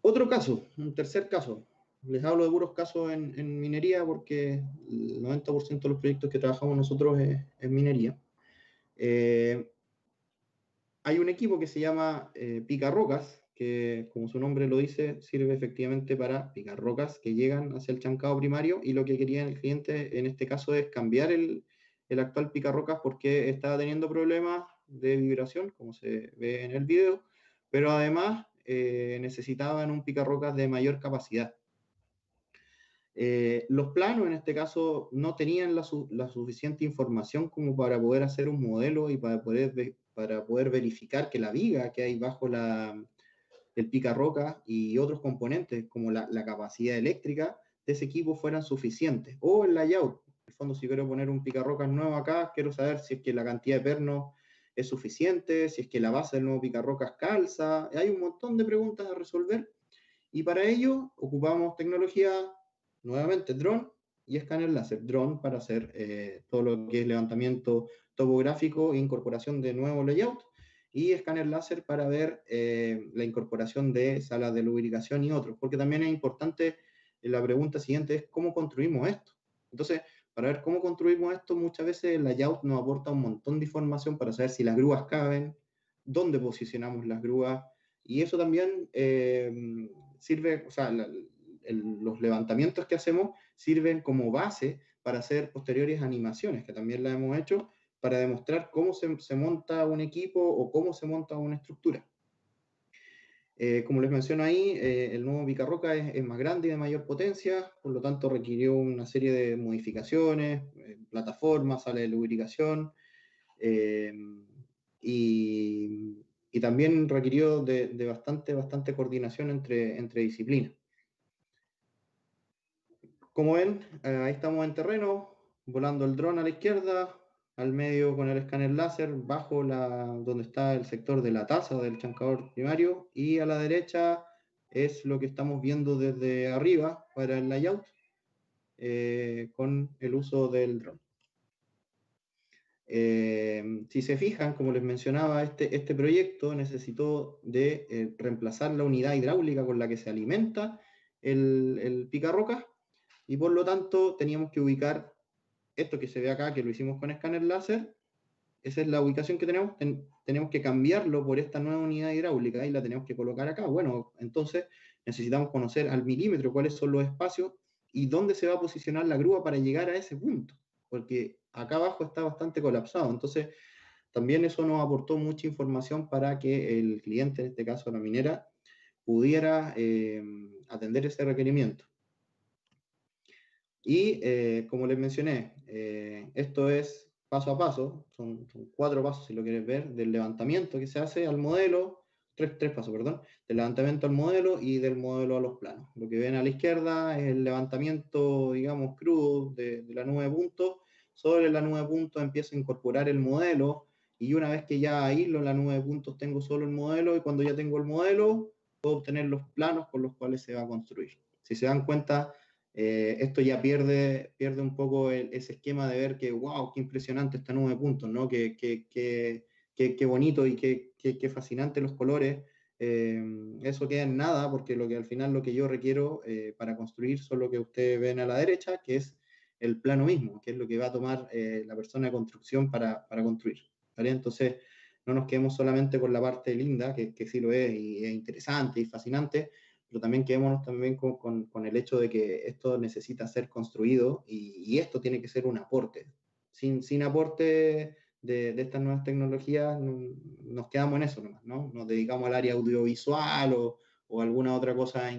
Otro caso, un tercer caso. Les hablo de puros casos en minería porque el 90% de los proyectos que trabajamos nosotros es minería. Hay un equipo que se llama picarrocas, que como su nombre lo dice, sirve efectivamente para picar rocas que llegan hacia el chancado primario, y lo que quería el cliente en este caso es cambiar el actual picarrocas porque estaba teniendo problemas de vibración, como se ve en el video, pero además necesitaban un picarrocas de mayor capacidad. Los planos en este caso no tenían la suficiente información como para poder hacer un modelo y para poder verificar que la viga que hay bajo el picarroca y otros componentes como la capacidad eléctrica de ese equipo fueran suficientes. O el layout. En el fondo, si quiero poner un picarrocas nuevo acá, quiero saber si es que la cantidad de pernos es suficiente, si es que la base del nuevo picarrocas calza. Hay un montón de preguntas a resolver, y para ello ocupamos tecnología, nuevamente, drone y escáner láser. Drone para hacer todo lo que es levantamiento topográfico e incorporación de nuevo layout, y escáner láser para ver la incorporación de salas de lubricación y otros, porque también es importante, la pregunta siguiente es ¿cómo construimos esto? Entonces, para ver cómo construimos esto, muchas veces el layout nos aporta un montón de información para saber si las grúas caben, dónde posicionamos las grúas, y eso también sirve, o sea, los levantamientos que hacemos sirven como base para hacer posteriores animaciones, que también las hemos hecho, para demostrar cómo se monta un equipo o cómo se monta una estructura. Como les menciono ahí, el nuevo picarroca es más grande y de mayor potencia, por lo tanto requirió una serie de modificaciones, plataformas, sala de lubricación, y también requirió de bastante coordinación entre disciplinas. Como ven, ahí estamos en terreno, volando el dron a la izquierda, al medio con el escáner láser, bajo donde está el sector de la taza del chancador primario, y a la derecha es lo que estamos viendo desde arriba para el layout, con el uso del dron. Si se fijan, como les mencionaba, este proyecto necesitó de reemplazar la unidad hidráulica con la que se alimenta el picarrocas, y por lo tanto teníamos que ubicar esto que se ve acá, que lo hicimos con escáner láser. Esa es la ubicación que tenemos. Tenemos que cambiarlo por esta nueva unidad hidráulica y la tenemos que colocar acá. Bueno, entonces necesitamos conocer al milímetro cuáles son los espacios y dónde se va a posicionar la grúa para llegar a ese punto, porque acá abajo está bastante colapsado. Entonces, también eso nos aportó mucha información para que el cliente, en este caso la minera, pudiera atender ese requerimiento. Y como les mencioné, esto es paso a paso, son 4 pasos si lo quieres ver, del levantamiento que se hace al modelo, 3 pasos, perdón, del levantamiento al modelo y del modelo a los planos. Lo que ven a la izquierda es el levantamiento, digamos, crudo de la nube de puntos. Sobre la nube de puntos empiezo a incorporar el modelo, y una vez que ya aíslo en la nube de puntos tengo solo el modelo, y cuando ya tengo el modelo puedo obtener los planos con los cuales se va a construir. Si se dan cuenta, esto ya pierde un poco ese esquema de ver que, wow, qué impresionante esta nube de puntos, ¿no? Qué bonito y qué fascinante los colores. Eso queda en nada, porque al final lo que yo requiero para construir son lo que ustedes ven a la derecha, que es el plano mismo, que es lo que va a tomar la persona de construcción para construir. ¿Vale? Entonces, no nos quedemos solamente con la parte linda, que sí lo es, y es interesante y fascinante, pero también quedémonos también con el hecho de que esto necesita ser construido, y esto tiene que ser un aporte. Sin aporte de estas nuevas tecnologías, nos quedamos en eso nomás, ¿no? Nos dedicamos al área audiovisual o alguna otra cosa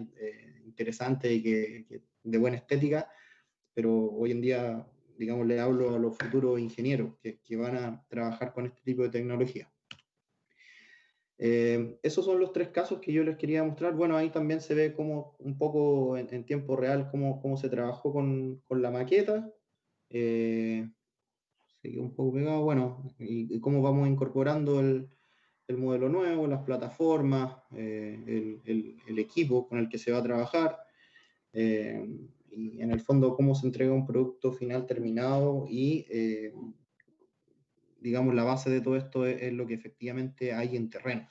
interesante y que de buena estética, pero hoy en día, digamos, le hablo a los futuros ingenieros que van a trabajar con este tipo de tecnología. Esos son los 3 casos que yo les quería mostrar. Bueno, ahí también se ve como un poco en tiempo real cómo se trabajó con la maqueta. Se quedó un poco pegado, bueno, y cómo vamos incorporando el modelo nuevo, las plataformas, el equipo con el que se va a trabajar, y en el fondo cómo se entrega un producto final terminado y, digamos, la base de todo esto es lo que efectivamente hay en terreno.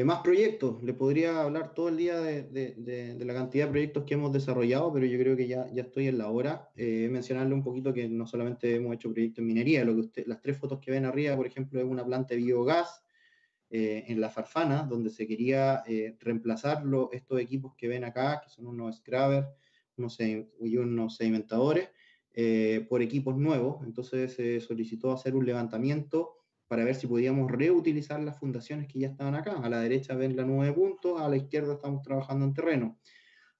Más proyectos, le podría hablar todo el día de la cantidad de proyectos que hemos desarrollado, pero yo creo que ya estoy en la hora. Mencionarle un poquito que no solamente hemos hecho proyectos en minería, las 3 fotos que ven arriba, por ejemplo, es una planta de biogás en La Farfana, donde se quería reemplazar estos equipos que ven acá, que son unos scrubbers y unos sedimentadores, por equipos nuevos. Entonces se solicitó hacer un levantamiento para ver si podíamos reutilizar las fundaciones que ya estaban acá. A la derecha ven la 9 puntos, a la izquierda estamos trabajando en terreno.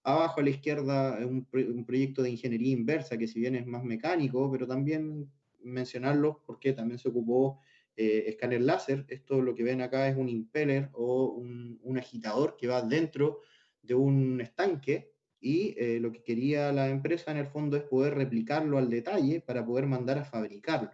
Abajo a la izquierda un proyecto de ingeniería inversa, que si bien es más mecánico, pero también mencionarlo porque también se ocupó escáner láser. Esto lo que ven acá es un impeller o un agitador que va dentro de un estanque, y lo que quería la empresa en el fondo es poder replicarlo al detalle para poder mandar a fabricarlo.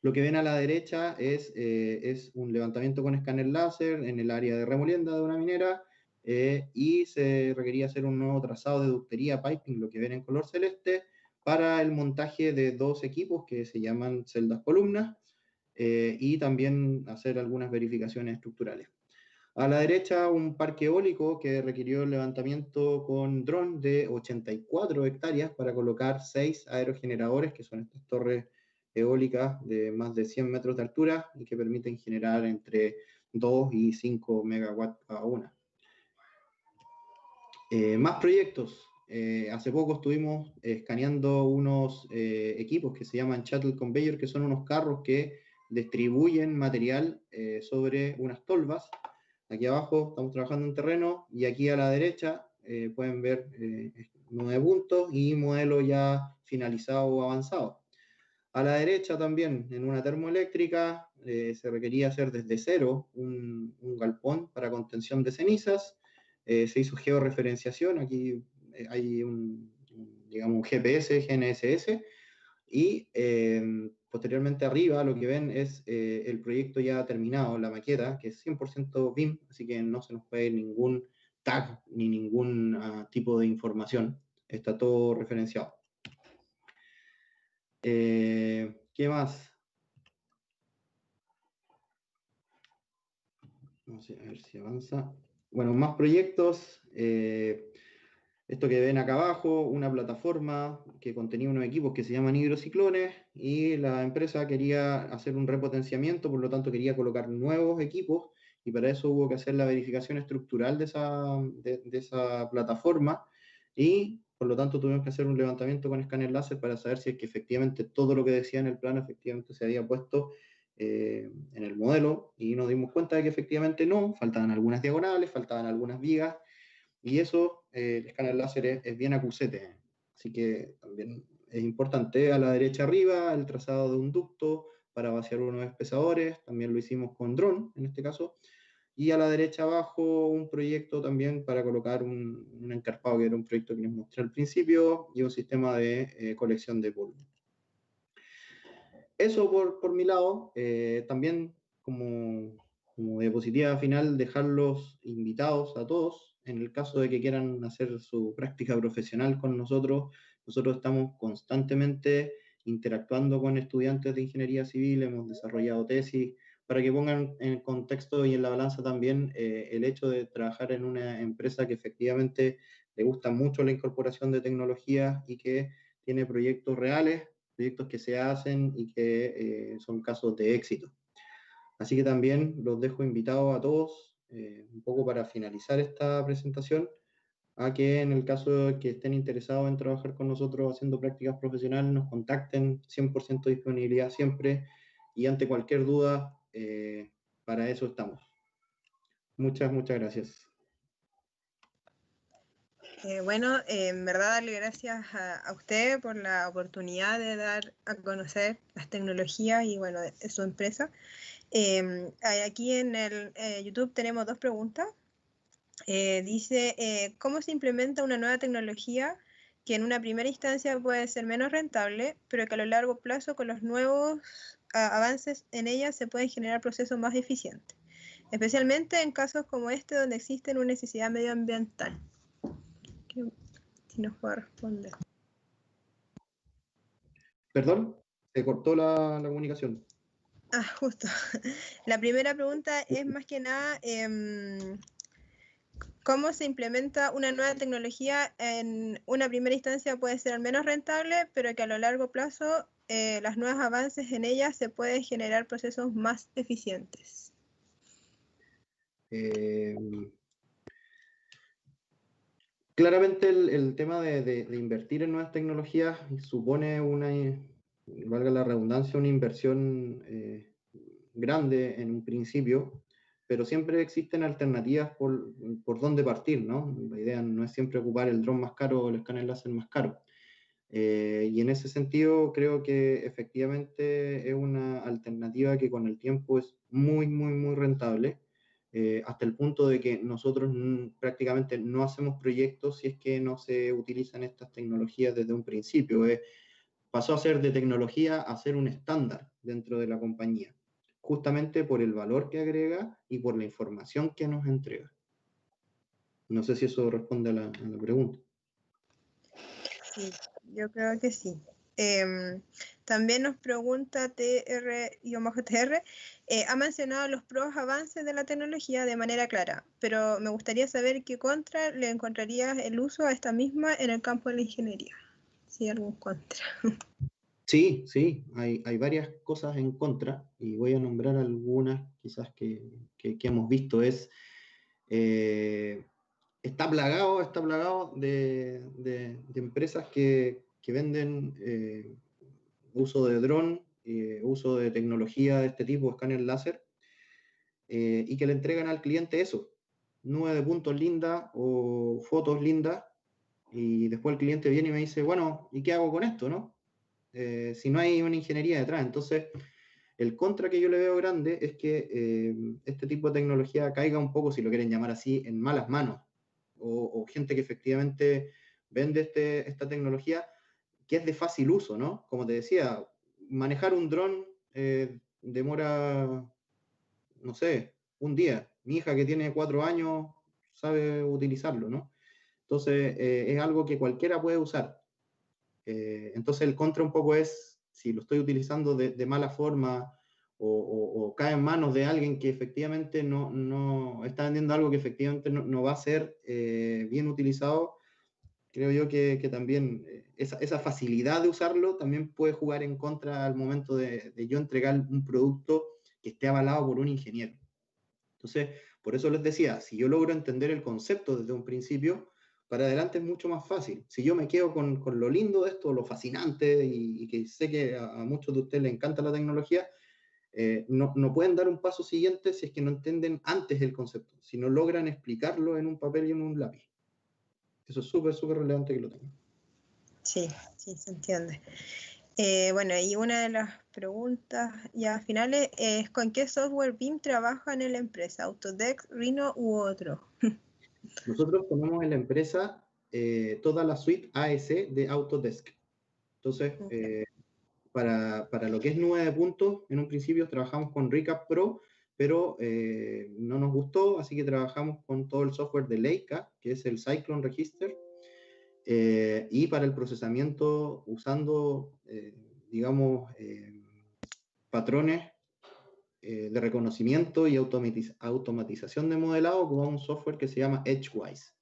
Lo que ven a la derecha es un levantamiento con escáner láser en el área de remolienda de una minera, y se requería hacer un nuevo trazado de ductería piping, lo que ven en color celeste, para el montaje de 2 equipos que se llaman celdas columnas, y también hacer algunas verificaciones estructurales. A la derecha, un parque eólico que requirió el levantamiento con dron de 84 hectáreas para colocar 6 aerogeneradores, que son estas torres eólicas de más de 100 metros de altura y que permiten generar entre 2 y 5 megawatts cada una. Más proyectos. Hace poco estuvimos escaneando unos equipos que se llaman Shuttle Conveyor, que son unos carros que distribuyen material sobre unas tolvas. Aquí abajo estamos trabajando en terreno, y aquí a la derecha pueden ver 9 puntos y modelo ya finalizado o avanzado. A la derecha también, en una termoeléctrica, se requería hacer desde cero un galpón para contención de cenizas. Se hizo georreferenciación, aquí hay digamos, un GPS, GNSS, y posteriormente arriba lo que ven es el proyecto ya terminado, la maqueta, que es 100% BIM, así que no se nos puede ir ningún tag ni ningún tipo de información. Está todo referenciado. ¿Qué más? Vamos a ver si avanza. Bueno, más proyectos. Esto que ven acá abajo, una plataforma que contenía unos equipos que se llaman hidrociclones, y la empresa quería hacer un repotenciamiento, por lo tanto quería colocar nuevos equipos, y para eso hubo que hacer la verificación estructural de esa plataforma, y por lo tanto tuvimos que hacer un levantamiento con escáner láser para saber si es que efectivamente todo lo que decía en el plano efectivamente se había puesto en el modelo, y nos dimos cuenta de que efectivamente no, faltaban algunas diagonales, faltaban algunas vigas, y eso, el escáner láser es bien acusete, así que también es importante. A la derecha arriba, el trazado de un ducto para vaciar unos espesadores, también lo hicimos con dron en este caso, y a la derecha abajo un proyecto también para colocar un encarpado, que era un proyecto que les mostré al principio, y un sistema de colección de polvo. Eso por mi lado. También como diapositiva final, dejarlos invitados a todos, en el caso de que quieran hacer su práctica profesional con nosotros. Nosotros estamos constantemente interactuando con estudiantes de ingeniería civil, hemos desarrollado tesis, para que pongan en contexto y en la balanza también el hecho de trabajar en una empresa que efectivamente le gusta mucho la incorporación de tecnologías y que tiene proyectos reales, proyectos que se hacen y que son casos de éxito. Así que también los dejo invitados a todos, un poco para finalizar esta presentación, a que en el caso de que estén interesados en trabajar con nosotros haciendo prácticas profesionales, nos contacten. 100% disponibilidad siempre, y ante cualquier duda, para eso estamos. Muchas gracias. Bueno, en verdad darle gracias a usted por la oportunidad de dar a conocer las tecnologías y bueno, de su empresa. Aquí en el YouTube tenemos 2 preguntas. Dice, ¿cómo se implementa una nueva tecnología que en una primera instancia puede ser menos rentable, pero que a lo largo plazo con los nuevos avances en ella se pueden generar procesos más eficientes, especialmente en casos como este donde existe una necesidad medioambiental. Si nos puede responder. Perdón, se cortó la comunicación. Ah, justo. La primera pregunta es más que nada, ¿cómo se implementa una nueva tecnología en una primera instancia puede ser al menos rentable, pero que a lo largo plazo los nuevos avances en ella se pueden generar procesos más eficientes? Claramente el tema de invertir en nuevas tecnologías supone valga la redundancia, una inversión grande en un principio, pero siempre existen alternativas por dónde partir, ¿no? La idea no es siempre ocupar el dron más caro o el escáner láser más caro. Y en ese sentido creo que efectivamente es una alternativa que con el tiempo es muy, muy, muy rentable, hasta el punto de que nosotros prácticamente no hacemos proyectos si es que no se utilizan estas tecnologías desde un principio. Pasó a ser de tecnología a ser un estándar dentro de la compañía, justamente por el valor que agrega y por la información que nos entrega. No sé si eso responde a la pregunta. Sí, yo creo que sí. También nos pregunta TR-TR, ha mencionado los pros avances de la tecnología de manera clara, pero me gustaría saber qué contra le encontrarías el uso a esta misma en el campo de la ingeniería. Si hay algún contra. Sí, sí, hay varias cosas en contra y voy a nombrar algunas quizás que hemos visto. Está plagado de empresas que venden uso de dron, uso de tecnología de este tipo, escáner láser, y que le entregan al cliente eso, nube de puntos linda o fotos lindas, y después el cliente viene y me dice, bueno, ¿y qué hago con esto, no? Si no hay una ingeniería detrás. Entonces, el contra que yo le veo grande es que este tipo de tecnología caiga un poco, si lo quieren llamar así, en malas manos, o gente que efectivamente vende esta tecnología que es de fácil uso, ¿no? Como te decía, manejar un dron demora, no sé, un día. Mi hija que tiene 4 años sabe utilizarlo, ¿no? Entonces, es algo que cualquiera puede usar. Entonces, el contra un poco es, si lo estoy utilizando de mala forma o cae en manos de alguien que efectivamente no está vendiendo algo que efectivamente no va a ser bien utilizado, creo yo que también esa facilidad de usarlo también puede jugar en contra al momento de yo entregar un producto que esté avalado por un ingeniero. Entonces, por eso les decía, si yo logro entender el concepto desde un principio, para adelante es mucho más fácil. Si yo me quedo con lo lindo de esto, lo fascinante, y que sé que a muchos de ustedes les encanta la tecnología, no pueden dar un paso siguiente si es que no entienden antes el concepto, si no logran explicarlo en un papel y en un lápiz. Eso es súper, súper relevante que lo tengan. Sí, sí, se entiende. Bueno, y una de las preguntas ya finales es ¿con qué software BIM trabajan en la empresa? ¿Autodesk, Rhino u otro? Nosotros tenemos en la empresa toda la suite AEC de Autodesk. Entonces, para lo que es nube de puntos, en un principio trabajamos con Recap Pro, pero no nos gustó, así que trabajamos con todo el software de Leica, que es el Cyclone Register, y para el procesamiento usando, digamos, patrones de reconocimiento y automatización de modelado con un software que se llama Edgewise.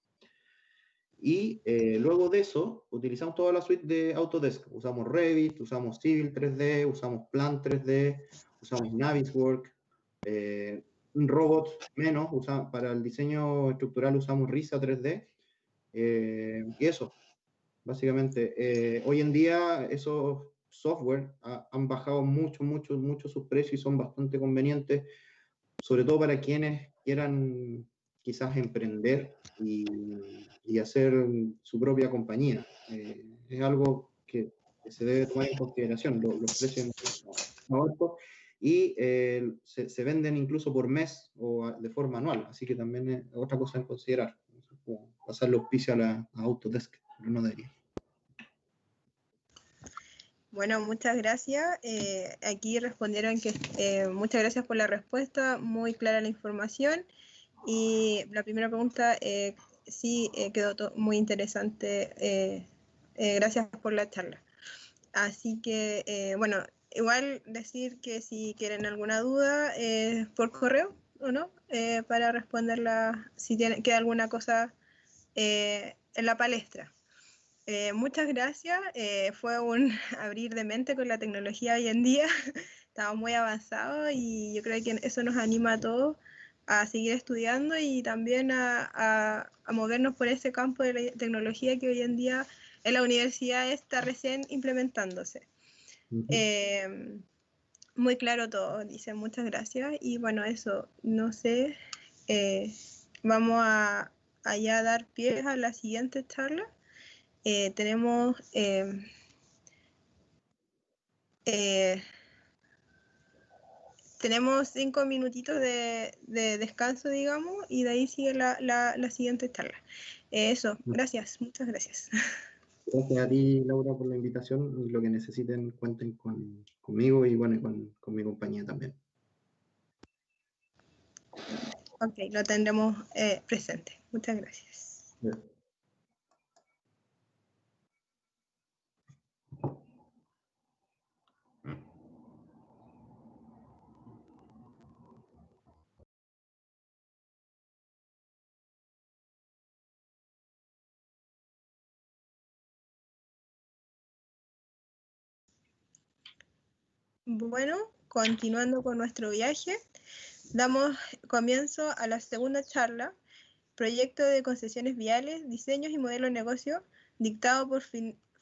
Y luego de eso, utilizamos toda la suite de Autodesk. Usamos Revit, usamos Civil 3D, usamos Plant 3D, usamos Navisworks, robots menos, para el diseño estructural usamos Risa 3D. Y eso, básicamente. Hoy en día esos software han bajado mucho, mucho, mucho sus precios y son bastante convenientes, sobre todo para quienes quieran quizás emprender y hacer su propia compañía. Es algo que se debe tomar en consideración, los precios no altos, y se venden incluso por mes o de forma anual, así que también es otra cosa en considerar, pasar los auspicio a Autodesk, pero no debería. Bueno, muchas gracias. Aquí respondieron que muchas gracias por la respuesta, muy clara la información. Y la primera pregunta sí quedó muy interesante. Gracias por la charla. Así que, bueno, igual decir que si quieren alguna duda por correo o no, para responderla si queda alguna cosa en la palestra. Muchas gracias. Fue un abrir de mente con la tecnología hoy en día. Estamos muy avanzados y yo creo que eso nos anima a todos a seguir estudiando y también a movernos por ese campo de la tecnología que hoy en día en la universidad está recién implementándose. Muy claro todo, dice, muchas gracias. Y bueno, eso, no sé, vamos a ya dar pie a la siguiente charla. Tenemos tenemos 5 minutitos de descanso, digamos, y de ahí sigue la siguiente charla. Eso, gracias, muchas gracias. Gracias a ti, Laura, por la invitación. Y lo que necesiten, cuenten conmigo y bueno, con mi compañía también. Ok, lo tendremos presente. Muchas gracias. Bien. Bueno, continuando con nuestro viaje, damos comienzo a la segunda charla, Proyecto de Concesiones Viales, Diseños y Modelos de Negocio, dictado por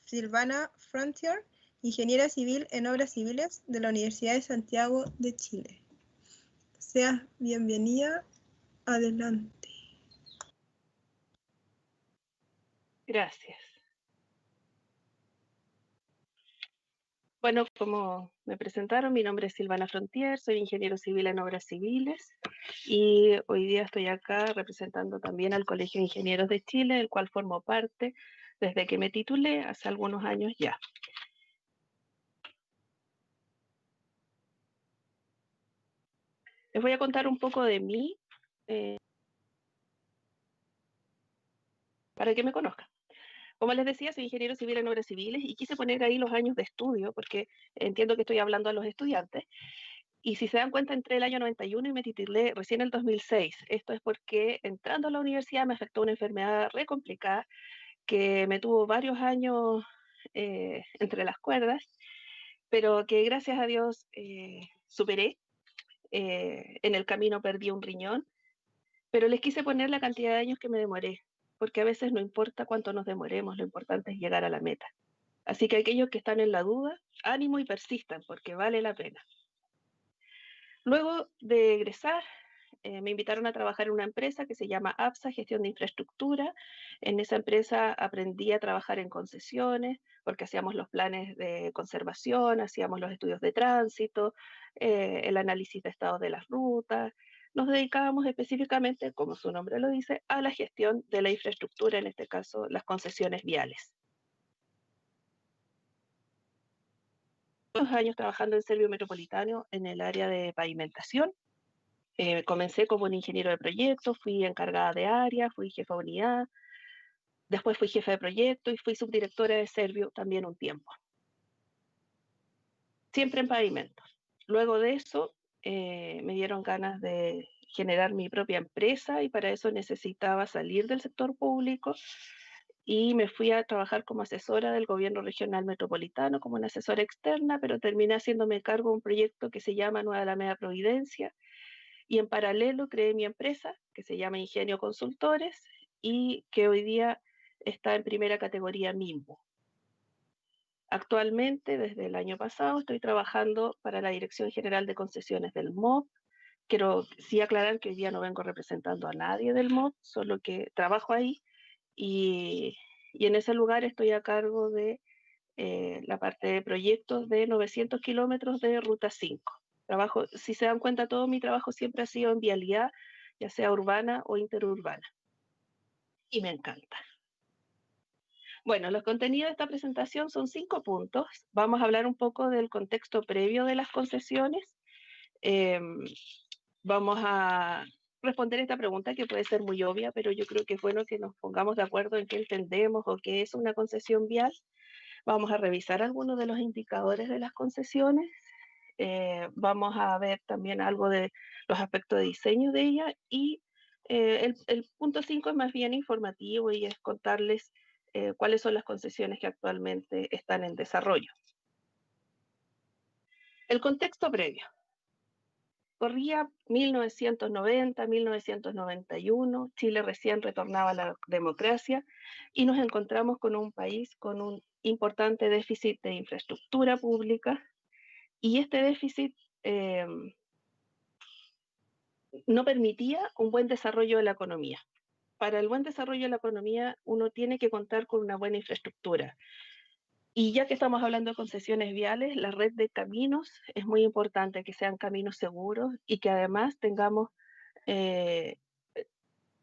Silvana Frontier, ingeniera civil en obras civiles de la Universidad de Santiago de Chile. Seas bienvenida. Adelante. Gracias. Bueno, como me presentaron, mi nombre es Silvana Frontier, soy ingeniero civil en obras civiles y hoy día estoy acá representando también al Colegio de Ingenieros de Chile, del cual formo parte desde que me titulé hace algunos años ya. Les voy a contar un poco de mí para que me conozcan. Como les decía, soy ingeniero civil en obras civiles y quise poner ahí los años de estudio porque entiendo que estoy hablando a los estudiantes. Y si se dan cuenta, entré el año 91 y me titulé recién el 2006. Esto es porque entrando a la universidad me afectó una enfermedad re complicada que me tuvo varios años entre las cuerdas, pero que gracias a Dios superé. En el camino perdí un riñón, pero les quise poner la cantidad de años que me demoré, porque a veces no importa cuánto nos demoremos, lo importante es llegar a la meta. Así que aquellos que están en la duda, ánimo y persistan, porque vale la pena. Luego de egresar, me invitaron a trabajar en una empresa que se llama APSA, Gestión de Infraestructura. En esa empresa aprendí a trabajar en concesiones, porque hacíamos los planes de conservación, hacíamos los estudios de tránsito, el análisis de estados de las rutas. Nos dedicábamos específicamente, como su nombre lo dice, a la gestión de la infraestructura, en este caso las concesiones viales. 2 años trabajando en Servio Metropolitano en el área de pavimentación. Comencé como un ingeniero de proyecto, fui encargada de área, fui jefa de unidad, después fui jefa de proyecto y fui subdirectora de Servio también un tiempo. Siempre en pavimentos. Luego de eso me dieron ganas de generar mi propia empresa y para eso necesitaba salir del sector público y me fui a trabajar como asesora del gobierno regional metropolitano, como una asesora externa, pero terminé haciéndome cargo de un proyecto que se llama Nueva Alameda Providencia. Y en paralelo creé mi empresa, que se llama Ingenio Consultores, y que hoy día está en primera categoría MIMBU. Actualmente, desde el año pasado, estoy trabajando para la Dirección General de Concesiones del MOB. Quiero sí aclarar que hoy día no vengo representando a nadie del MOB, solo que trabajo ahí y en ese lugar estoy a cargo de la parte de proyectos de 900 kilómetros de Ruta 5. Trabajo, si se dan cuenta, todo mi trabajo siempre ha sido en vialidad, ya sea urbana o interurbana. Y me encanta. Bueno, los contenidos de esta presentación son 5 puntos. Vamos a hablar un poco del contexto previo de las concesiones. Vamos a responder esta pregunta que puede ser muy obvia, pero yo creo que es bueno que nos pongamos de acuerdo en qué entendemos o qué es una concesión vial. Vamos a revisar algunos de los indicadores de las concesiones. Vamos a ver también algo de los aspectos de diseño de ella y el punto 5 es más bien informativo y es contarles cuáles son las concesiones que actualmente están en desarrollo. El contexto previo. Corría 1990, 1991, Chile recién retornaba a la democracia y nos encontramos con un país con un importante déficit de infraestructura pública y este déficit no permitía un buen desarrollo de la economía. Para el buen desarrollo de la economía uno tiene que contar con una buena infraestructura. Y ya que estamos hablando de concesiones viales, la red de caminos es muy importante, que sean caminos seguros y que además tengamos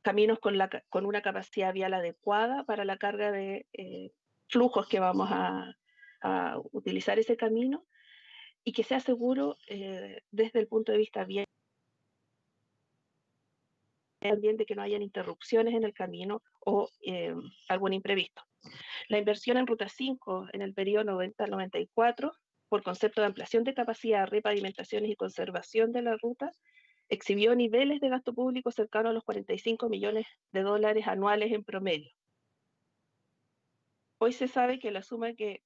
caminos con una capacidad vial adecuada para la carga de flujos que vamos a utilizar ese camino y que sea seguro desde el punto de vista vial, también de que no hayan interrupciones en el camino o algún imprevisto. La inversión en Ruta 5 en el periodo 90-94, por concepto de ampliación de capacidad, repavimentaciones y conservación de la ruta, exhibió niveles de gasto público cercanos a los 45 millones de dólares anuales en promedio. Hoy se sabe que la suma que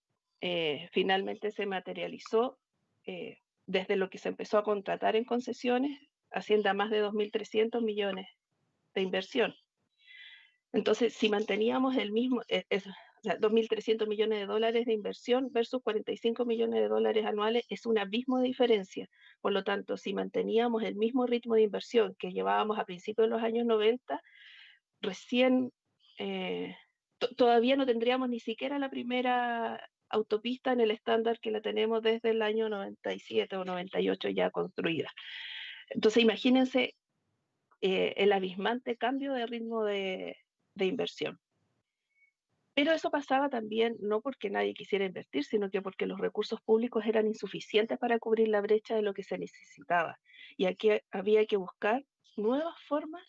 finalmente se materializó desde lo que se empezó a contratar en concesiones asciende a más de 2.300 millones de inversión. Entonces, si manteníamos el mismo, o sea, 2.300 millones de dólares de inversión versus 45 millones de dólares anuales es un abismo de diferencia. Por lo tanto, si manteníamos el mismo ritmo de inversión que llevábamos a principios de los años 90, recién todavía no tendríamos ni siquiera la primera autopista en el estándar que la tenemos desde el año 97 o 98 ya construida. Entonces, imagínense el abismante cambio de ritmo de inversión. Pero eso pasaba también no porque nadie quisiera invertir, sino que porque los recursos públicos eran insuficientes para cubrir la brecha de lo que se necesitaba. Y aquí había que buscar nuevas formas,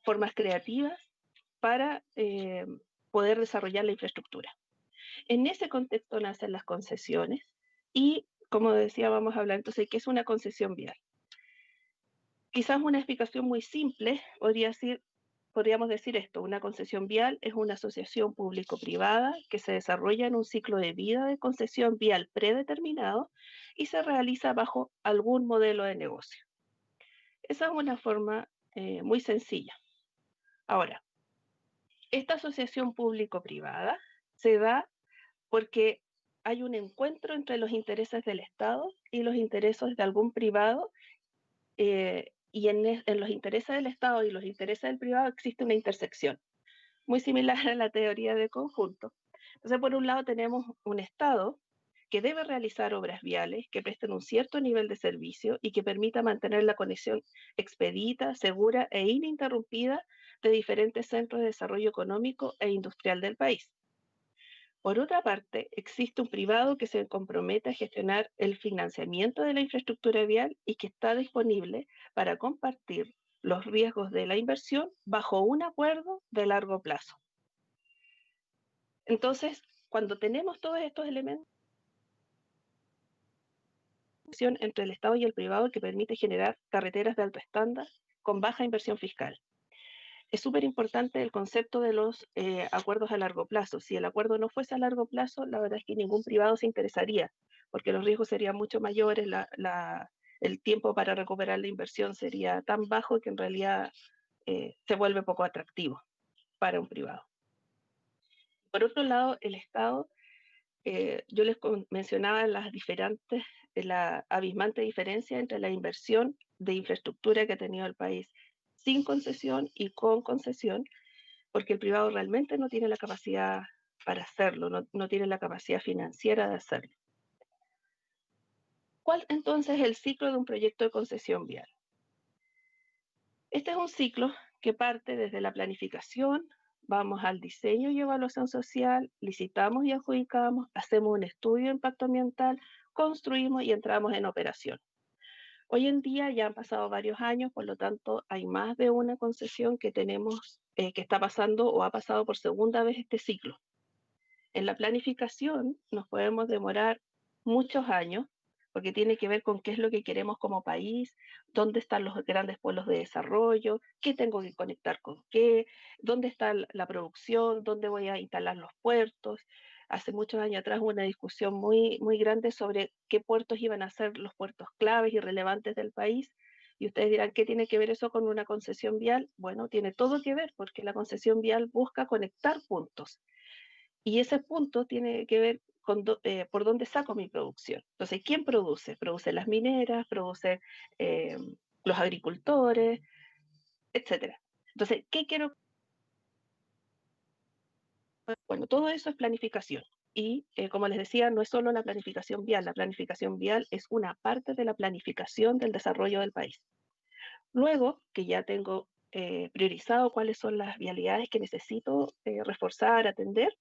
formas creativas para poder desarrollar la infraestructura. En ese contexto nacen las concesiones y, como decía, vamos a hablar entonces de qué es una concesión vial. Quizás una explicación muy simple podríamos decir esto: una concesión vial es una asociación público-privada que se desarrolla en un ciclo de vida de concesión vial predeterminado y se realiza bajo algún modelo de negocio. Esa es una forma muy sencilla. Ahora, esta asociación público-privada se da porque hay un encuentro entre los intereses del Estado y los intereses de algún privado, y en los intereses del Estado y los intereses del privado existe una intersección, muy similar a la teoría de conjunto. Entonces, por un lado tenemos un Estado que debe realizar obras viales que presten un cierto nivel de servicio y que permita mantener la conexión expedita, segura e ininterrumpida de diferentes centros de desarrollo económico e industrial del país. Por otra parte, existe un privado que se compromete a gestionar el financiamiento de la infraestructura vial y que está disponible para compartir los riesgos de la inversión bajo un acuerdo de largo plazo. Entonces, cuando tenemos todos estos elementos entre el Estado y el privado que permite generar carreteras de alto estándar con baja inversión fiscal. Es súper importante el concepto de los acuerdos a largo plazo. Si el acuerdo no fuese a largo plazo, la verdad es que ningún privado se interesaría, porque los riesgos serían mucho mayores, el tiempo para recuperar la inversión sería tan bajo que en realidad se vuelve poco atractivo para un privado. Por otro lado, el Estado, yo les mencionaba la abismante diferencia entre la inversión de infraestructura que ha tenido el país sin concesión y con concesión, porque el privado realmente no tiene la capacidad para hacerlo, no tiene la capacidad financiera de hacerlo. ¿Cuál entonces es el ciclo de un proyecto de concesión vial? Este es un ciclo que parte desde la planificación, vamos al diseño y evaluación social, licitamos y adjudicamos, hacemos un estudio de impacto ambiental, construimos y entramos en operación. Hoy en día ya han pasado varios años, por lo tanto hay más de una concesión que tenemos que está pasando o ha pasado por segunda vez este ciclo. En la planificación nos podemos demorar muchos años porque tiene que ver con qué es lo que queremos como país, dónde están los grandes polos de desarrollo, qué tengo que conectar con qué, dónde está la producción, dónde voy a instalar los puertos. Hace muchos años atrás hubo una discusión muy, muy grande sobre qué puertos iban a ser los puertos claves y relevantes del país. Y ustedes dirán, ¿qué tiene que ver eso con una concesión vial? Bueno, tiene todo que ver porque la concesión vial busca conectar puntos. Y ese punto tiene que ver con por dónde saco mi producción. Entonces, ¿quién produce? Produce las mineras, produce los agricultores, etcétera. Entonces, ¿qué quiero? Bueno, todo eso es planificación. Y como les decía, no es solo la planificación vial es una parte de la planificación del desarrollo del país. Luego que ya tengo priorizado cuáles son las vialidades que necesito reforzar, atender,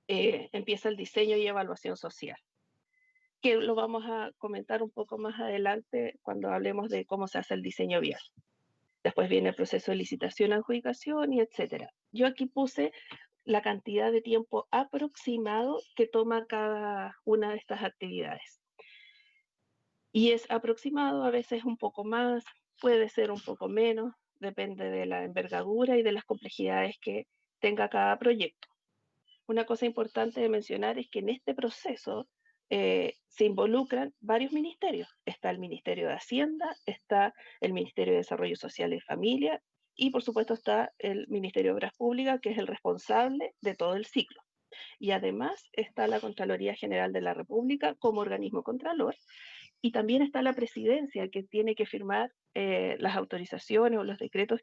empieza el diseño y evaluación social, que lo vamos a comentar un poco más adelante cuando hablemos de cómo se hace el diseño vial. Después viene el proceso de licitación, adjudicación y etcétera. Yo aquí puse la cantidad de tiempo aproximado que toma cada una de estas actividades. Y es aproximado, a veces un poco más, puede ser un poco menos, depende de la envergadura y de las complejidades que tenga cada proyecto. Una cosa importante de mencionar es que en este proceso se involucran varios ministerios. Está el Ministerio de Hacienda, está el Ministerio de Desarrollo Social y Familia y por supuesto está el Ministerio de Obras Públicas, que es el responsable de todo el ciclo. Y además está la Contraloría General de la República como organismo contralor y también está la Presidencia, que tiene que firmar las autorizaciones o los decretos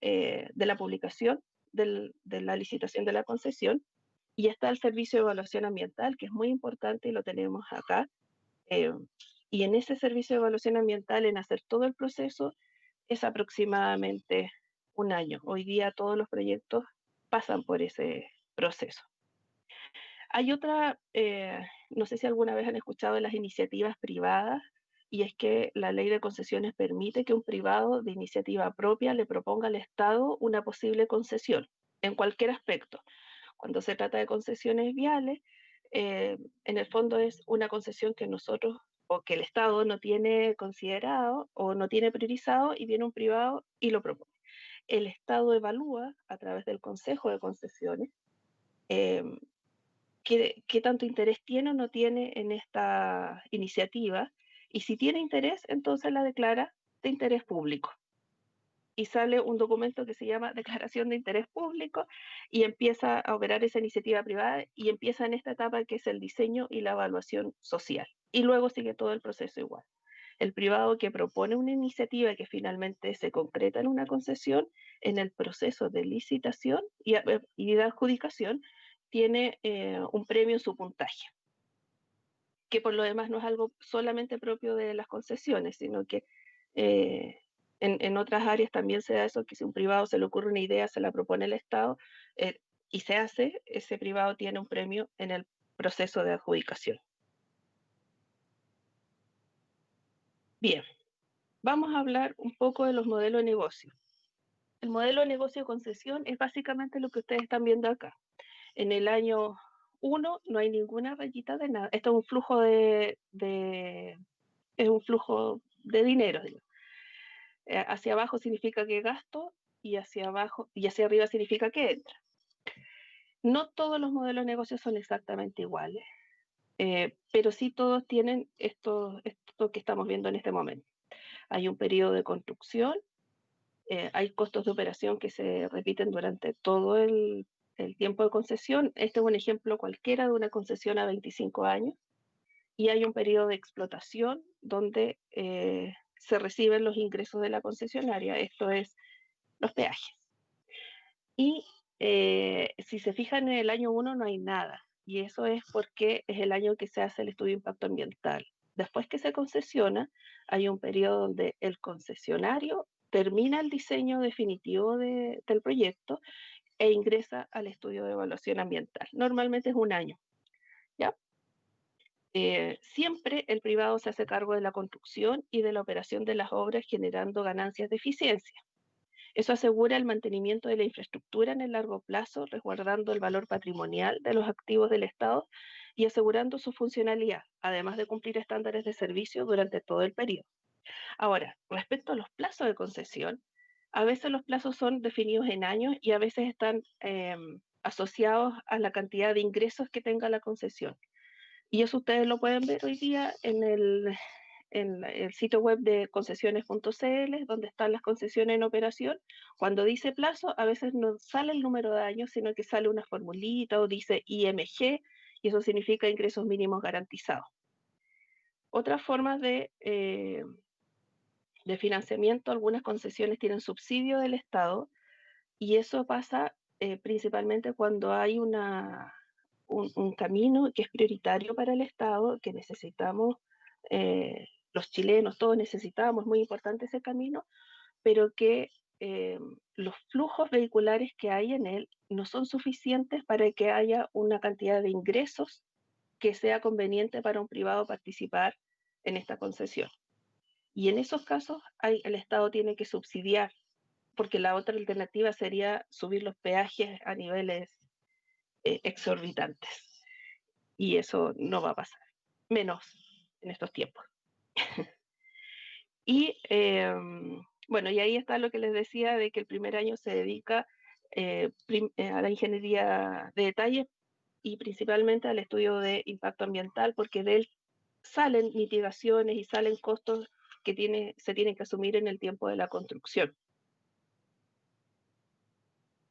de la publicación de la licitación de la concesión. Y está el servicio de evaluación ambiental, que es muy importante y lo tenemos acá. Y en ese servicio de evaluación ambiental, en hacer todo el proceso, es aproximadamente un año. Hoy día todos los proyectos pasan por ese proceso. Hay otra, no sé si alguna vez han escuchado de las iniciativas privadas, y es que la ley de concesiones permite que un privado de iniciativa propia le proponga al Estado una posible concesión en cualquier aspecto. Cuando se trata de concesiones viales, en el fondo es una concesión que nosotros o que el Estado no tiene considerado o no tiene priorizado y viene un privado y lo propone. El Estado evalúa a través del Consejo de Concesiones qué tanto interés tiene o no tiene en esta iniciativa y si tiene interés, entonces la declara de interés público. Y sale un documento que se llama Declaración de Interés Público y empieza a operar esa iniciativa privada y empieza en esta etapa que es el diseño y la evaluación social. Y luego sigue todo el proceso igual. El privado que propone una iniciativa que finalmente se concreta en una concesión, en el proceso de licitación y de adjudicación, tiene un premio en su puntaje, que por lo demás no es algo solamente propio de las concesiones, sino que en otras áreas también se da eso, que si a un privado se le ocurre una idea, se la propone el Estado y se hace, ese privado tiene un premio en el proceso de adjudicación. Bien, vamos a hablar un poco de los modelos de negocio. El modelo de negocio de concesión es básicamente lo que ustedes están viendo acá. En el año 1 no hay ninguna rayita de nada. Esto es un flujo es un flujo de dinero, digamos. Hacia abajo significa que gasto y hacia abajo y hacia arriba significa que entra. No todos los modelos de negocio son exactamente iguales, pero sí todos tienen esto que estamos viendo en este momento. Hay un periodo de construcción, hay costos de operación que se repiten durante todo el tiempo de concesión. Este es un ejemplo cualquiera de una concesión a 25 años. Y hay un periodo de explotación donde se reciben los ingresos de la concesionaria, esto es los peajes. Y si se fijan en el año 1 no hay nada, y eso es porque es el año que se hace el estudio de impacto ambiental. Después que se concesiona, hay un periodo donde el concesionario termina el diseño definitivo del proyecto, e ingresa al estudio de evaluación ambiental. Normalmente es un año, ¿ya? Siempre el privado se hace cargo de la construcción y de la operación de las obras generando ganancias de eficiencia. Eso asegura el mantenimiento de la infraestructura en el largo plazo, resguardando el valor patrimonial de los activos del Estado y asegurando su funcionalidad, además de cumplir estándares de servicio durante todo el periodo. Ahora, respecto a los plazos de concesión, a veces los plazos son definidos en años y a veces están asociados a la cantidad de ingresos que tenga la concesión. Y eso ustedes lo pueden ver hoy día en el sitio web de concesiones.cl, donde están las concesiones en operación. Cuando dice plazo, a veces no sale el número de años, sino que sale una formulita o dice IMG, y eso significa ingresos mínimos garantizados. Otras formas de financiamiento, algunas concesiones tienen subsidio del Estado, y eso pasa principalmente cuando hay un camino que es prioritario para el Estado, que necesitamos, los chilenos, todos necesitamos, es muy importante ese camino, pero que los flujos vehiculares que hay en él no son suficientes para que haya una cantidad de ingresos que sea conveniente para un privado participar en esta concesión. Y en esos casos el Estado tiene que subsidiar, porque la otra alternativa sería subir los peajes a niveles exorbitantes. Y eso no va a pasar, menos en estos tiempos. Y bueno, y ahí está lo que les decía de que el primer año se dedica a la ingeniería de detalle y principalmente al estudio de impacto ambiental, porque de él salen mitigaciones y salen costos que se tienen que asumir en el tiempo de la construcción.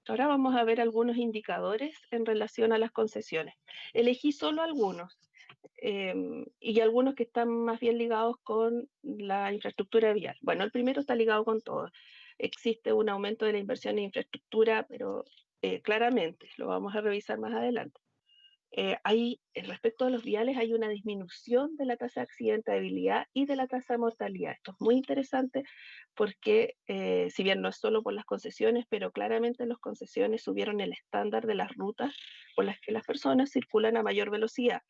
Ahora vamos a ver algunos indicadores en relación a las concesiones. Elegí solo algunos y algunos que están más bien ligados con la infraestructura vial. Bueno, el primero está ligado con todo. Existe un aumento de la inversión en infraestructura, pero claramente, lo vamos a revisar más adelante. Respecto a los viales, hay una disminución de la tasa de accidentabilidad y de la tasa de mortalidad. Esto es muy interesante porque, si bien no es solo por las concesiones, pero claramente las concesiones subieron el estándar de las rutas por las que las personas circulan a mayor velocidad.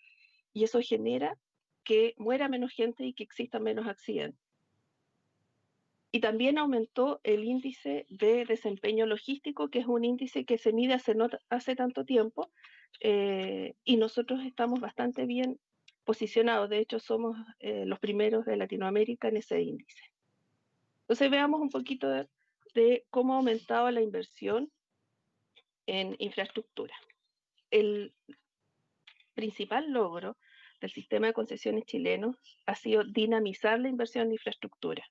Y eso genera que muera menos gente y que existan menos accidentes. Y también aumentó el índice de desempeño logístico, que es un índice que se mide hace tanto tiempo, y nosotros estamos bastante bien posicionados. De hecho, somos los primeros de Latinoamérica en ese índice. Entonces veamos un poquito de cómo ha aumentado la inversión en infraestructura. El principal logro del sistema de concesiones chileno ha sido dinamizar la inversión en infraestructura.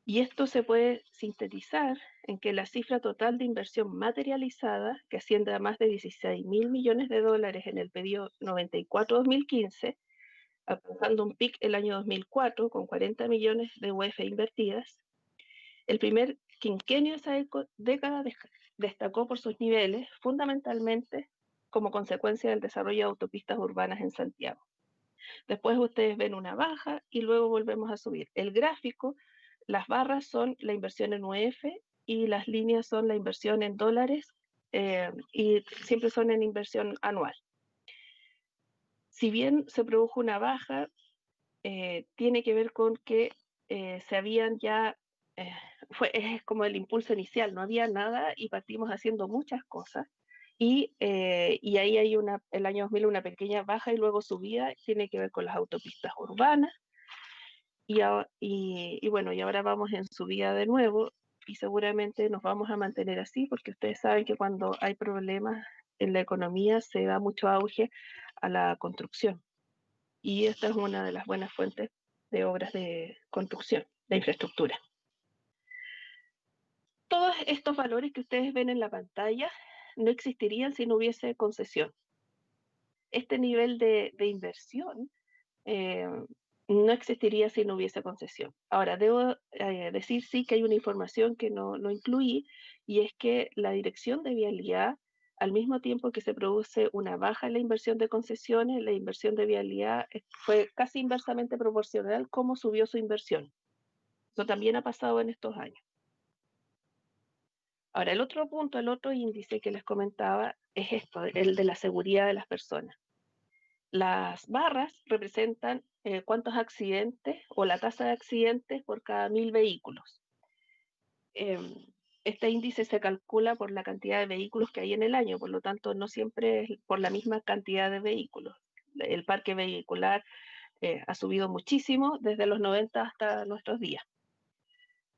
Y esto se puede sintetizar en que la cifra total de inversión materializada, que asciende a más de 16.000 millones de dólares en el periodo 94-2015, alcanzando un pic el año 2004 con 40 millones de UF invertidas, el primer quinquenio de esa década destacó por sus niveles, fundamentalmente como consecuencia del desarrollo de autopistas urbanas en Santiago. Después ustedes ven una baja y luego volvemos a subir. El gráfico, las barras son la inversión en UF y las líneas son la inversión en dólares y siempre son en inversión anual. Si bien se produjo una baja, tiene que ver con que se habían ya, es como el impulso inicial, no había nada y partimos haciendo muchas cosas. Y ahí hay el año 2000 una pequeña baja y luego subida, tiene que ver con las autopistas urbanas. Y bueno, y ahora vamos en subida de nuevo y seguramente nos vamos a mantener así porque ustedes saben que cuando hay problemas en la economía se da mucho auge a la construcción. Y esta es una de las buenas fuentes de obras de construcción, de infraestructura. Todos estos valores que ustedes ven en la pantalla no existirían si no hubiese concesión. Este nivel de inversión no existiría si no hubiese concesión. Ahora, debo decir sí que hay una información que no incluí, y es que la Dirección de Vialidad, al mismo tiempo que se produce una baja en la inversión de concesiones, la inversión de vialidad fue casi inversamente proporcional cómo subió su inversión. Eso también ha pasado en estos años. Ahora, el otro punto, el otro índice que les comentaba es esto, el de la seguridad de las personas. Las barras representan cuántos accidentes o la tasa de accidentes por cada 1000 vehículos. Este índice se calcula por la cantidad de vehículos que hay en el año, por lo tanto no siempre es por la misma cantidad de vehículos. El parque vehicular ha subido muchísimo desde los 90 hasta nuestros días.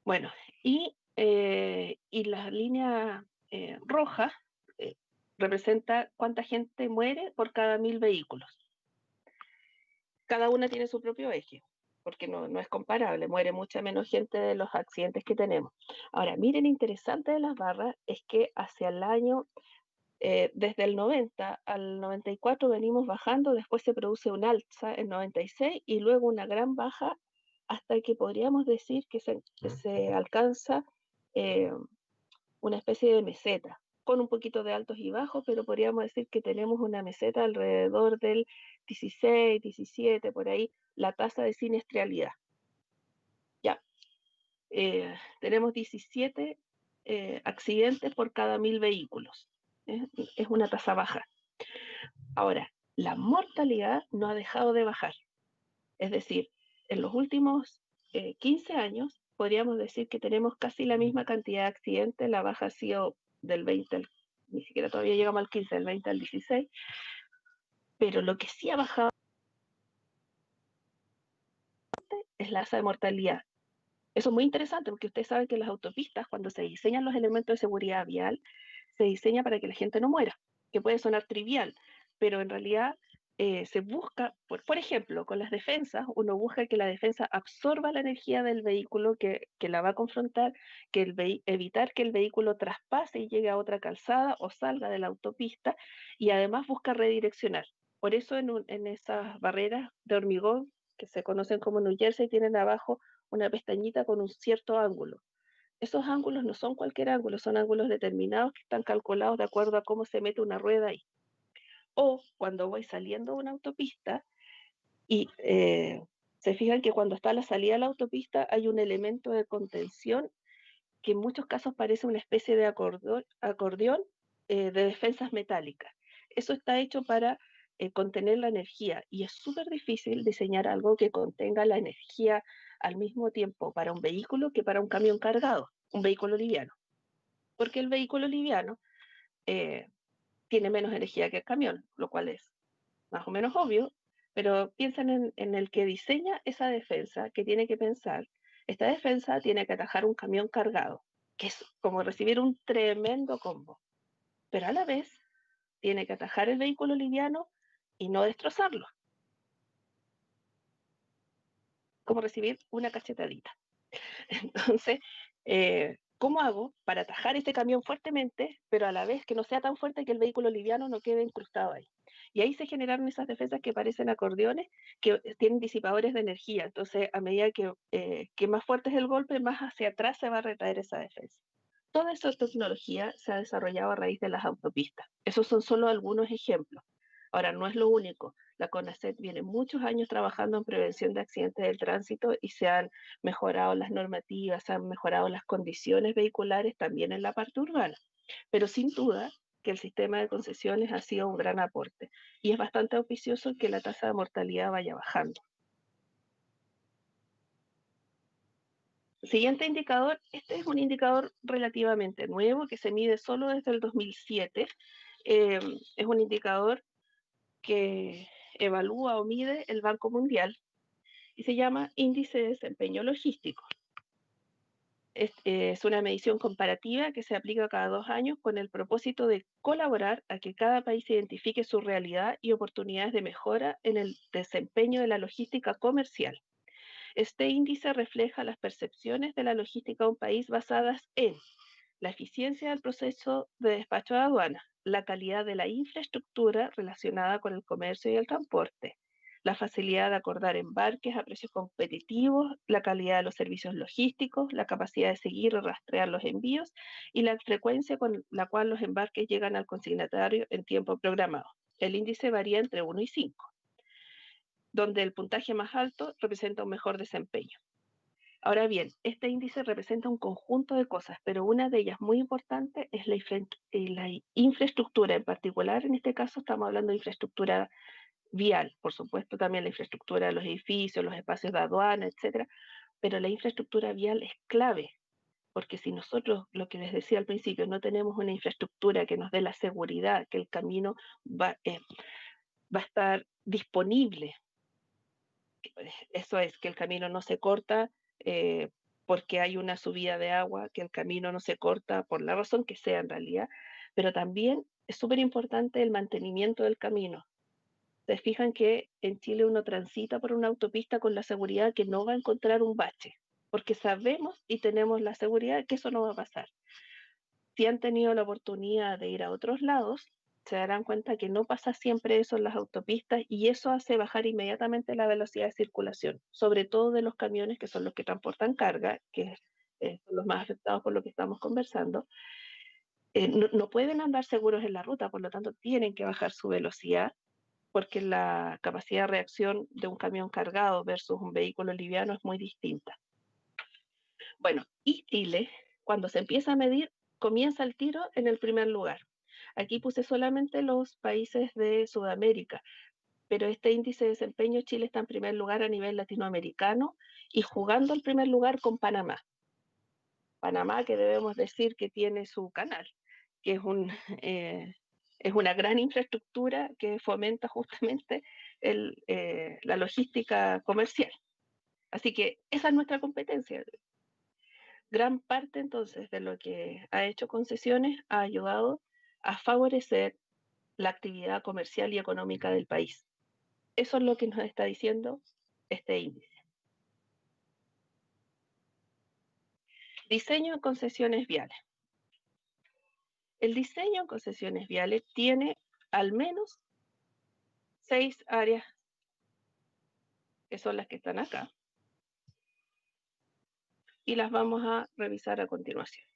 Bueno, y la línea roja representa cuánta gente muere por cada 1000 vehículos. Cada una tiene su propio eje, porque no es comparable, muere mucha menos gente de los accidentes que tenemos. Ahora, miren, interesante de las barras es que hacia el año, desde el 90 al 94 venimos bajando, después se produce un alza en 96 y luego una gran baja hasta que podríamos decir que se alcanza una especie de meseta, con un poquito de altos y bajos, pero podríamos decir que tenemos una meseta alrededor del 16, 17, por ahí, la tasa de siniestralidad. Ya, tenemos 17 accidentes por cada 1000 vehículos. Es una tasa baja. Ahora, la mortalidad no ha dejado de bajar. Es decir, en los últimos 15 años, podríamos decir que tenemos casi la misma cantidad de accidentes. La baja ha sido del 20 al, ni siquiera todavía llegamos al 15, del 20 al 16, pero lo que sí ha bajado es la tasa de mortalidad. Eso es muy interesante porque ustedes saben que las autopistas, cuando se diseñan los elementos de seguridad vial, se diseña para que la gente no muera, que puede sonar trivial, pero en realidad se busca, por ejemplo, con las defensas, uno busca que la defensa absorba la energía del vehículo que la va a confrontar, que evitar que el vehículo traspase y llegue a otra calzada o salga de la autopista, y además busca redireccionar. Por eso en esas barreras de hormigón que se conocen como New Jersey tienen abajo una pestañita con un cierto ángulo. Esos ángulos no son cualquier ángulo, son ángulos determinados que están calculados de acuerdo a cómo se mete una rueda ahí. O cuando voy saliendo de una autopista y se fijan que cuando está a la salida de la autopista hay un elemento de contención que en muchos casos parece una especie de acordeón de defensas metálicas. Eso está hecho para contener la energía y es súper difícil diseñar algo que contenga la energía al mismo tiempo para un vehículo que para un camión cargado, un vehículo liviano. Porque el vehículo liviano tiene menos energía que el camión, lo cual es más o menos obvio, pero piensen en el que diseña esa defensa, que tiene que pensar, esta defensa tiene que atajar un camión cargado, que es como recibir un tremendo combo, pero a la vez tiene que atajar el vehículo liviano y no destrozarlo, como recibir una cachetadita. Entonces, ¿cómo hago para atajar este camión fuertemente, pero a la vez que no sea tan fuerte que el vehículo liviano no quede incrustado ahí? Y ahí se generaron esas defensas que parecen acordeones, que tienen disipadores de energía. Entonces, a medida que más fuerte es el golpe, más hacia atrás se va a retraer esa defensa. Toda esta tecnología se ha desarrollado a raíz de las autopistas. Esos son solo algunos ejemplos. Ahora, no es lo único. La CONACET viene muchos años trabajando en prevención de accidentes del tránsito y se han mejorado las normativas, se han mejorado las condiciones vehiculares también en la parte urbana. Pero sin duda que el sistema de concesiones ha sido un gran aporte y es bastante auspicioso que la tasa de mortalidad vaya bajando. Siguiente indicador, este es un indicador relativamente nuevo que se mide solo desde el 2007. Es un indicador que evalúa o mide el Banco Mundial y se llama Índice de Desempeño Logístico. Es una medición comparativa que se aplica cada 2 años con el propósito de colaborar a que cada país identifique su realidad y oportunidades de mejora en el desempeño de la logística comercial. Este índice refleja las percepciones de la logística de un país basadas en la eficiencia del proceso de despacho de aduana, la calidad de la infraestructura relacionada con el comercio y el transporte, la facilidad de acordar embarques a precios competitivos, la calidad de los servicios logísticos, la capacidad de seguir y rastrear los envíos y la frecuencia con la cual los embarques llegan al consignatario en tiempo programado. El índice varía entre 1 y 5, donde el puntaje más alto representa un mejor desempeño. Ahora bien, este índice representa un conjunto de cosas, pero una de ellas muy importante es la infraestructura. En particular, en este caso estamos hablando de infraestructura vial, por supuesto también la infraestructura de los edificios, los espacios de aduana, etcétera, pero la infraestructura vial es clave, porque si nosotros, lo que les decía al principio, no tenemos una infraestructura que nos dé la seguridad que el camino va a estar disponible, eso es, que el camino no se corta porque hay una subida de agua, que el camino no se corta por la razón que sea en realidad, pero también es súper importante el mantenimiento del camino. Se fijan que en Chile uno transita por una autopista con la seguridad que no va a encontrar un bache, porque sabemos y tenemos la seguridad que eso no va a pasar. Si han tenido la oportunidad de ir a otros lados, se darán cuenta que no pasa siempre eso en las autopistas y eso hace bajar inmediatamente la velocidad de circulación, sobre todo de los camiones que son los que transportan carga, que son los más afectados por lo que estamos conversando. No pueden andar seguros en la ruta, por lo tanto tienen que bajar su velocidad porque la capacidad de reacción de un camión cargado versus un vehículo liviano es muy distinta. Bueno, y Chile, cuando se empieza a medir, comienza el tiro en el primer lugar. Aquí puse solamente los países de Sudamérica, pero este índice de desempeño Chile está en primer lugar a nivel latinoamericano y jugando el primer lugar con Panamá. Panamá, que debemos decir que tiene su canal, que es una gran infraestructura que fomenta justamente la logística comercial. Así que esa es nuestra competencia. Gran parte entonces de lo que ha hecho Concesiones ha ayudado a favorecer la actividad comercial y económica del país. Eso es lo que nos está diciendo este índice. Diseño de concesiones viales. El diseño de concesiones viales tiene al menos 6 áreas, que son las que están acá, y las vamos a revisar a continuación.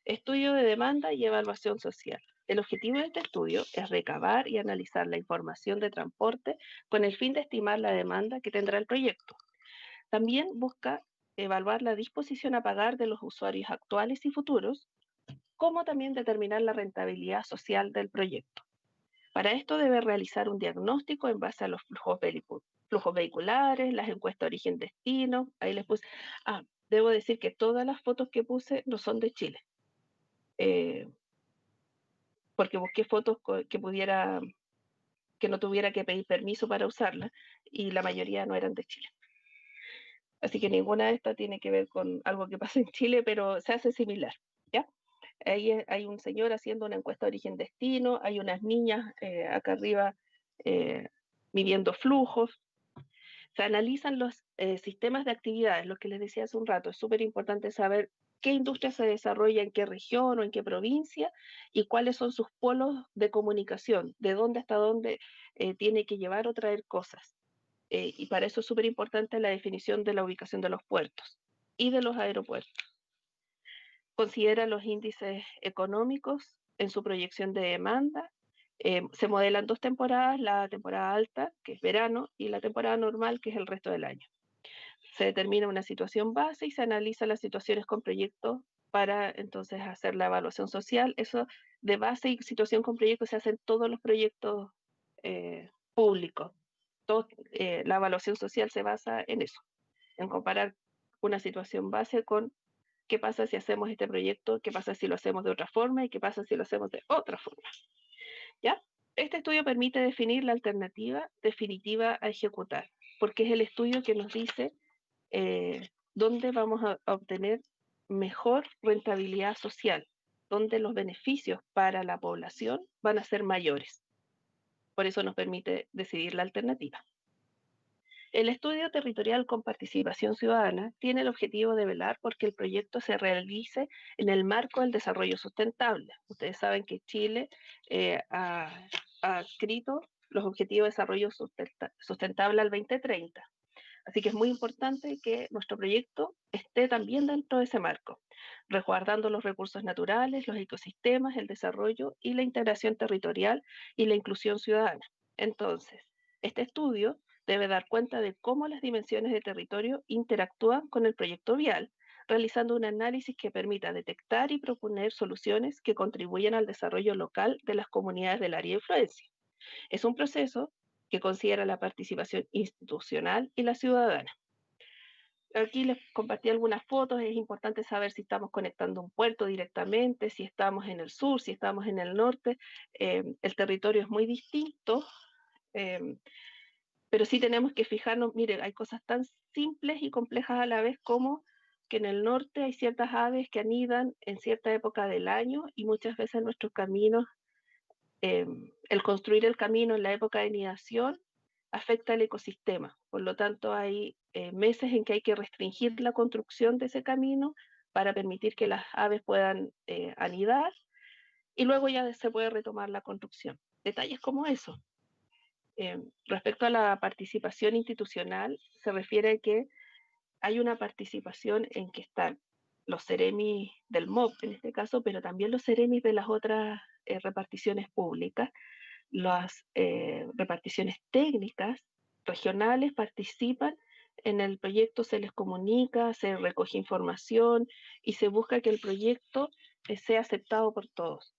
Estudio de demanda y evaluación social. El objetivo de este estudio es recabar y analizar la información de transporte con el fin de estimar la demanda que tendrá el proyecto. También busca evaluar la disposición a pagar de los usuarios actuales y futuros, como también determinar la rentabilidad social del proyecto. Para esto debe realizar un diagnóstico en base a los flujos vehiculares, las encuestas origen-destino. Ahí les puse, debo decir que todas las fotos que puse no son de Chile. Porque busqué fotos que no tuviera que pedir permiso para usarlas y la mayoría no eran de Chile. Así que ninguna de estas tiene que ver con algo que pasa en Chile, pero se hace similar, ¿ya? Ahí hay un señor haciendo una encuesta de origen-destino, hay unas niñas acá arriba midiendo flujos. Se analizan los sistemas de actividades, lo que les decía hace un rato, es súper importante saber qué industria se desarrolla en qué región o en qué provincia y cuáles son sus polos de comunicación, de dónde hasta dónde tiene que llevar o traer cosas. Y para eso es súper importante la definición de la ubicación de los puertos y de los aeropuertos. Considera los índices económicos en su proyección de demanda. Se modelan 2 temporadas, la temporada alta, que es verano, y la temporada normal, que es el resto del año. Se determina una situación base y se analiza las situaciones con proyectos para entonces hacer la evaluación social. Eso de base y situación con proyectos se hacen todos los proyectos públicos. La evaluación social se basa en eso, en comparar una situación base con qué pasa si hacemos este proyecto, qué pasa si lo hacemos de otra forma y qué pasa si lo hacemos de otra forma. ¿Ya? Este estudio permite definir la alternativa definitiva a ejecutar, porque es el estudio que nos dice dónde vamos a obtener mejor rentabilidad social, donde los beneficios para la población van a ser mayores. Por eso nos permite decidir la alternativa. El estudio territorial con participación ciudadana tiene el objetivo de velar porque el proyecto se realice en el marco del desarrollo sustentable. Ustedes saben que Chile ha adscrito los objetivos de desarrollo sustentable al 2030. Así que es muy importante que nuestro proyecto esté también dentro de ese marco, resguardando los recursos naturales, los ecosistemas, el desarrollo y la integración territorial y la inclusión ciudadana. Entonces, este estudio debe dar cuenta de cómo las dimensiones de territorio interactúan con el proyecto vial, realizando un análisis que permita detectar y proponer soluciones que contribuyan al desarrollo local de las comunidades del área de influencia. Es un proceso que considera la participación institucional y la ciudadana. Aquí les compartí algunas fotos. Es importante saber si estamos conectando un puerto directamente, si estamos en el sur, si estamos en el norte. El territorio es muy distinto, pero sí tenemos que fijarnos. Miren, hay cosas tan simples y complejas a la vez como que en el norte hay ciertas aves que anidan en cierta época del año y muchas veces nuestros caminos, el construir el camino en la época de anidación afecta al ecosistema. Por lo tanto, hay meses en que hay que restringir la construcción de ese camino para permitir que las aves puedan anidar y luego ya se puede retomar la construcción. Detalles como eso. Respecto a la participación institucional, se refiere a que hay una participación en que están los seremis del MOP en este caso, pero también los seremis de las otras reparticiones públicas. Las reparticiones técnicas regionales participan en el proyecto, se les comunica, se recoge información y se busca que el proyecto sea aceptado por todos.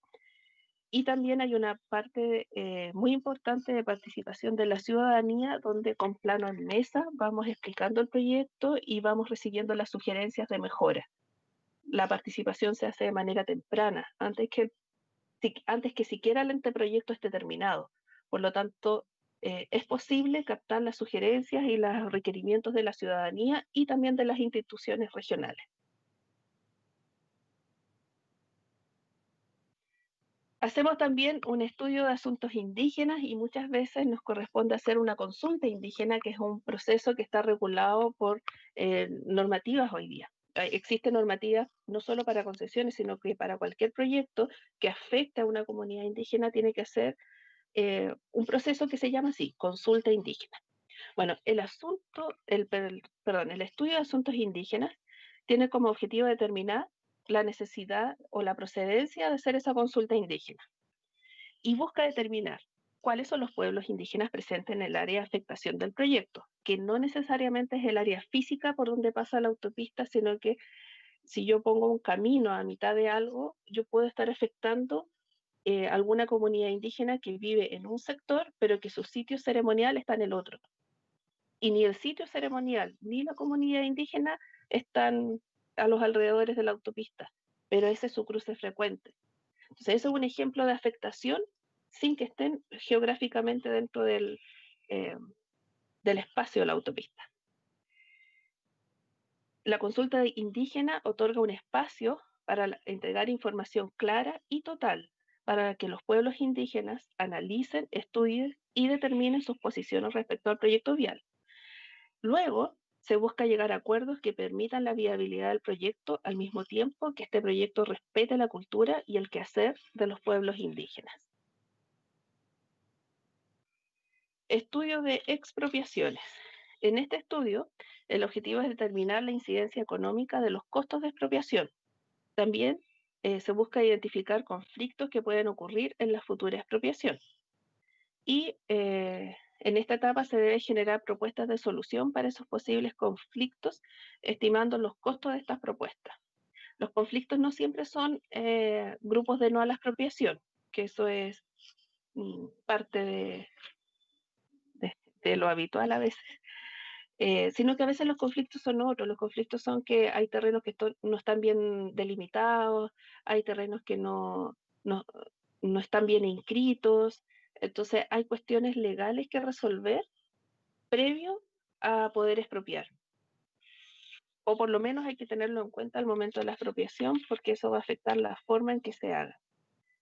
Y también hay una parte muy importante de participación de la ciudadanía, donde con plano en mesa vamos explicando el proyecto y vamos recibiendo las sugerencias de mejora. La participación se hace de manera temprana, antes que siquiera el anteproyecto esté terminado. Por lo tanto, es posible captar las sugerencias y los requerimientos de la ciudadanía y también de las instituciones regionales. Hacemos también un estudio de asuntos indígenas y muchas veces nos corresponde hacer una consulta indígena, que es un proceso que está regulado por normativas hoy día. Existen normativas no solo para concesiones, sino que para cualquier proyecto que afecte a una comunidad indígena tiene que hacer un proceso que se llama así, consulta indígena. Bueno, el estudio de asuntos indígenas tiene como objetivo determinar la necesidad o la procedencia de hacer esa consulta indígena y busca determinar cuáles son los pueblos indígenas presentes en el área de afectación del proyecto, que no necesariamente es el área física por donde pasa la autopista, sino que si yo pongo un camino a mitad de algo, yo puedo estar afectando alguna comunidad indígena que vive en un sector, pero que su sitio ceremonial está en el otro. Y ni el sitio ceremonial ni la comunidad indígena están a los alrededores de la autopista, pero ese es su cruce frecuente. Entonces, eso es un ejemplo de afectación sin que estén geográficamente dentro del espacio de la autopista. La consulta indígena otorga un espacio para entregar información clara y total para que los pueblos indígenas analicen, estudien y determinen sus posiciones respecto al proyecto vial. Luego, se busca llegar a acuerdos que permitan la viabilidad del proyecto al mismo tiempo que este proyecto respete la cultura y el quehacer de los pueblos indígenas. Estudio de expropiaciones. En este estudio, el objetivo es determinar la incidencia económica de los costos de expropiación. También se busca identificar conflictos que pueden ocurrir en la futura expropiación. Y en esta etapa se debe generar propuestas de solución para esos posibles conflictos, estimando los costos de estas propuestas. Los conflictos no siempre son grupos de no a la expropiación, que eso es parte de lo habitual a veces, sino que a veces los conflictos son otros. Los conflictos son que hay terrenos que no están bien delimitados, hay terrenos que no están bien inscritos. Entonces hay cuestiones legales que resolver previo a poder expropiar. O por lo menos hay que tenerlo en cuenta al momento de la expropiación, porque eso va a afectar la forma en que se haga.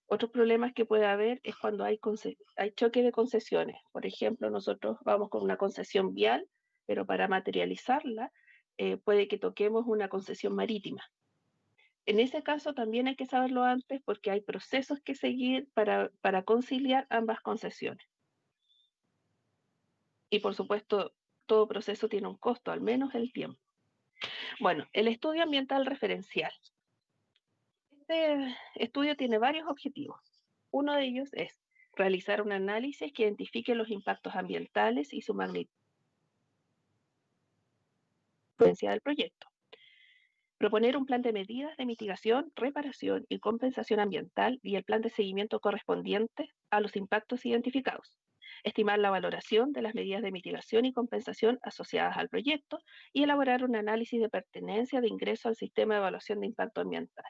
Otros problemas que puede haber es cuando hay choque de concesiones. Por ejemplo, nosotros vamos con una concesión vial, pero para materializarla puede que toquemos una concesión marítima. En ese caso también hay que saberlo antes, porque hay procesos que seguir para conciliar ambas concesiones. Y por supuesto, todo proceso tiene un costo, al menos el tiempo. Bueno, el estudio ambiental referencial. Este estudio tiene varios objetivos. Uno de ellos es realizar un análisis que identifique los impactos ambientales y su magnitud influencia del proyecto. Proponer un plan de medidas de mitigación, reparación y compensación ambiental y el plan de seguimiento correspondiente a los impactos identificados. Estimar la valoración de las medidas de mitigación y compensación asociadas al proyecto y elaborar un análisis de pertenencia de ingreso al sistema de evaluación de impacto ambiental.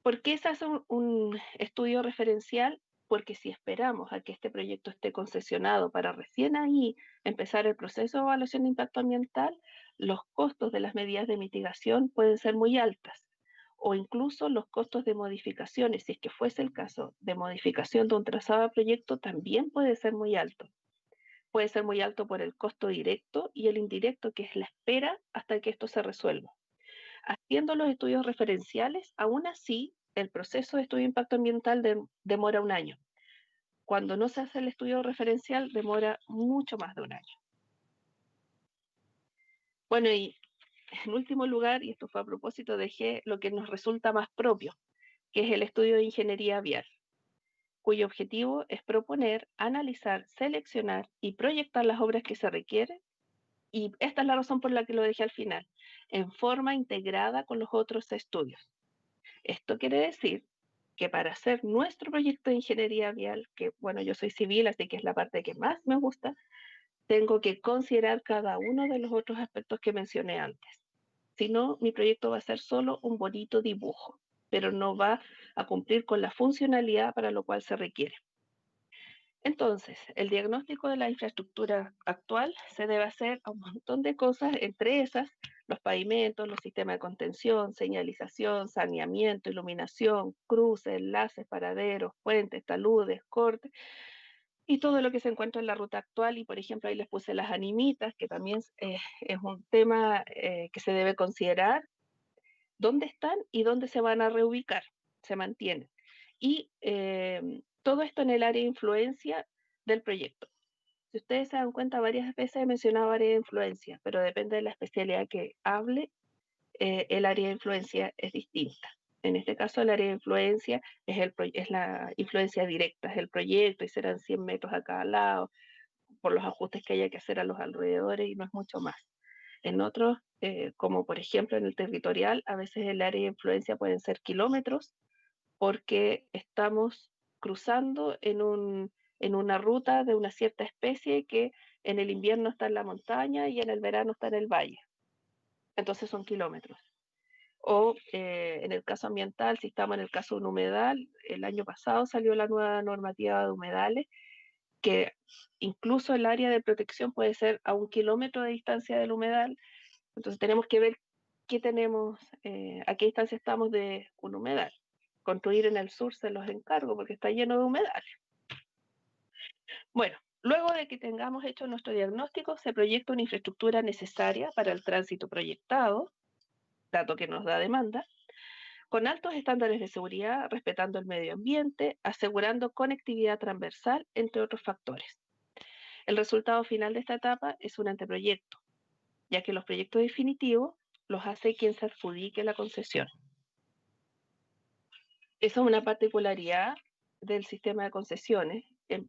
¿Por qué se hace un estudio referencial? Porque si esperamos a que este proyecto esté concesionado para recién ahí empezar el proceso de evaluación de impacto ambiental, los costos de las medidas de mitigación pueden ser muy altas, o incluso los costos de modificaciones, si es que fuese el caso de modificación de un trazado de proyecto, también puede ser muy alto. Puede ser muy alto por el costo directo y el indirecto, que es la espera hasta que esto se resuelva. Haciendo los estudios referenciales, aún así, el proceso de estudio de impacto ambiental demora un año. Cuando no se hace el estudio referencial, demora mucho más de un año. Bueno, y en último lugar, y esto fue a propósito, dejé lo que nos resulta más propio, que es el estudio de ingeniería vial, cuyo objetivo es proponer, analizar, seleccionar y proyectar las obras que se requieren, y esta es la razón por la que lo dejé al final, en forma integrada con los otros estudios. Esto quiere decir que para hacer nuestro proyecto de ingeniería vial, que bueno, yo soy civil, así que es la parte que más me gusta, tengo que considerar cada uno de los otros aspectos que mencioné antes. Si no, mi proyecto va a ser solo un bonito dibujo, pero no va a cumplir con la funcionalidad para lo cual se requiere. Entonces, el diagnóstico de la infraestructura actual se debe hacer a un montón de cosas, entre esas los pavimentos, los sistemas de contención, señalización, saneamiento, iluminación, cruces, enlaces, paraderos, puentes, taludes, cortes, y todo lo que se encuentra en la ruta actual. Y por ejemplo, ahí les puse las animitas, que también es un tema que se debe considerar, dónde están y dónde se van a reubicar, se mantienen. Y todo esto en el área de influencia del proyecto. Si ustedes se dan cuenta, varias veces he mencionado área de influencia, pero depende de la especialidad que hable, el área de influencia es distinta. En este caso, el área de influencia es la influencia directa, es el proyecto, y serán 100 metros a cada lado, por los ajustes que haya que hacer a los alrededores, y no es mucho más. En otros, como por ejemplo en el territorial, a veces el área de influencia pueden ser kilómetros, porque estamos cruzando en una ruta de una cierta especie que en el invierno está en la montaña y en el verano está en el valle. Entonces son kilómetros. O en el caso ambiental, si estamos en el caso de un humedal, el año pasado salió la nueva normativa de humedales, que incluso el área de protección puede ser a 1 kilómetro de distancia del humedal. Entonces tenemos que ver qué tenemos, a qué distancia estamos de un humedal. Construir en el sur se los encargo porque está lleno de humedales. Bueno, luego de que tengamos hecho nuestro diagnóstico, se proyecta una infraestructura necesaria para el tránsito proyectado, dato que nos da demanda, con altos estándares de seguridad, respetando el medio ambiente, asegurando conectividad transversal, entre otros factores. El resultado final de esta etapa es un anteproyecto, ya que los proyectos definitivos los hace quien se adjudique la concesión. Esa es una particularidad del sistema de concesiones. En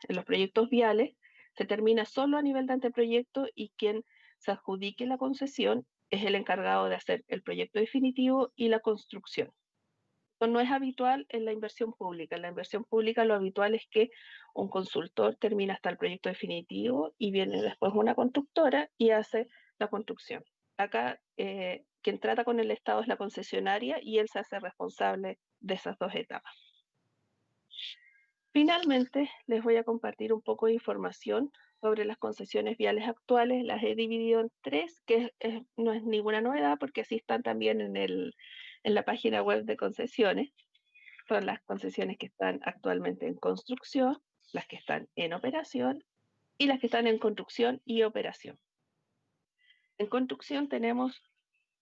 los proyectos viales se termina solo a nivel de anteproyecto, y quien se adjudique la concesión es el encargado de hacer el proyecto definitivo y la construcción. Esto no es habitual en la inversión pública. En la inversión pública lo habitual es que un consultor termina hasta el proyecto definitivo y viene después una constructora y hace la construcción. Acá quien trata con el Estado es la concesionaria, y él se hace responsable de esas dos etapas. Finalmente, les voy a compartir un poco de información sobre las concesiones viales actuales. Las he dividido en 3, que no es ninguna novedad porque así están también en la página web de concesiones. Son las concesiones que están actualmente en construcción, las que están en operación y las que están en construcción y operación. En construcción tenemos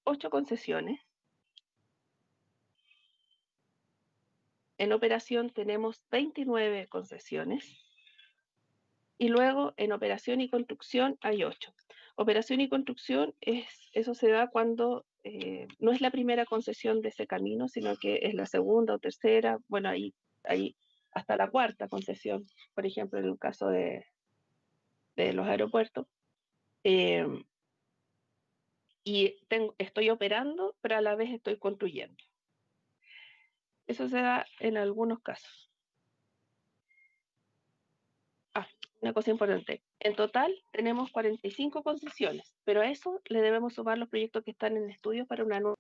8 concesiones. En operación tenemos 29 concesiones. Y luego en operación y construcción hay 8. Operación y construcción, eso se da cuando no es la primera concesión de ese camino, sino que es la segunda o tercera, bueno, ahí hasta la cuarta concesión, por ejemplo, en el caso de los aeropuertos. y estoy operando, pero a la vez estoy construyendo. Eso se da en algunos casos. Una cosa importante. En total tenemos 45 concesiones, pero a eso le debemos sumar los proyectos que están en estudio para una nueva.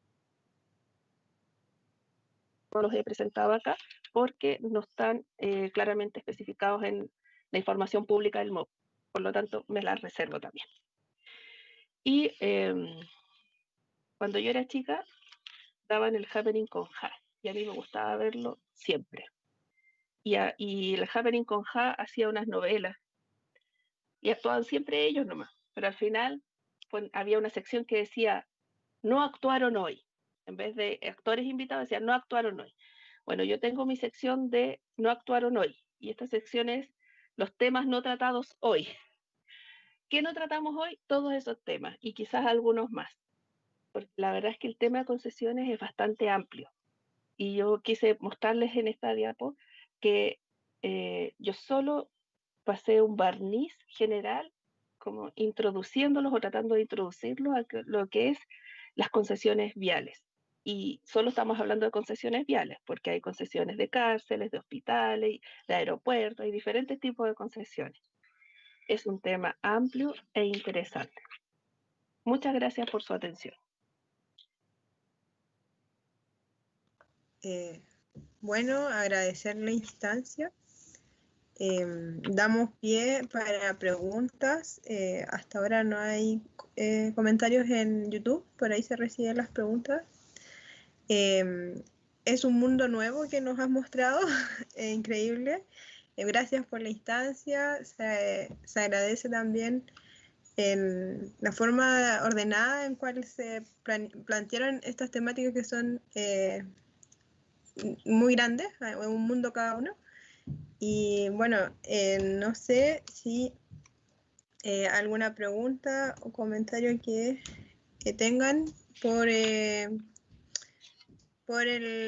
No los he presentado acá porque no están claramente especificados en la información pública del MOP. Por lo tanto, me las reservo también. Y cuando yo era chica, daban el Happening con Ja, y a mí me gustaba verlo siempre. Y el Happening con Ja hacía unas novelas, y actuaban siempre ellos nomás, pero al final había una sección que decía, no actuaron hoy. En vez de actores invitados, decía, no actuaron hoy. Bueno, yo tengo mi sección de no actuaron hoy, y esta sección es los temas no tratados hoy. ¿Qué no tratamos hoy? Todos esos temas, y quizás algunos más. Porque la verdad es que el tema de concesiones es bastante amplio. Y yo quise mostrarles en esta diapo que yo solo pasé un barniz general, como introduciéndolos o tratando de introducirlos a lo que es las concesiones viales. Y solo estamos hablando de concesiones viales, porque hay concesiones de cárceles, de hospitales, de aeropuertos, hay diferentes tipos de concesiones. Es un tema amplio e interesante. Muchas gracias por su atención. Bueno, agradecer la instancia. Damos pie para preguntas. Hasta ahora no hay comentarios en YouTube, por ahí se reciben las preguntas. Es un mundo nuevo que nos has mostrado, increíble. Gracias por la instancia. Se agradece también la forma ordenada en cual se plantearon estas temáticas que son muy grandes, un mundo cada uno. Y bueno, no sé si alguna pregunta o comentario que tengan por el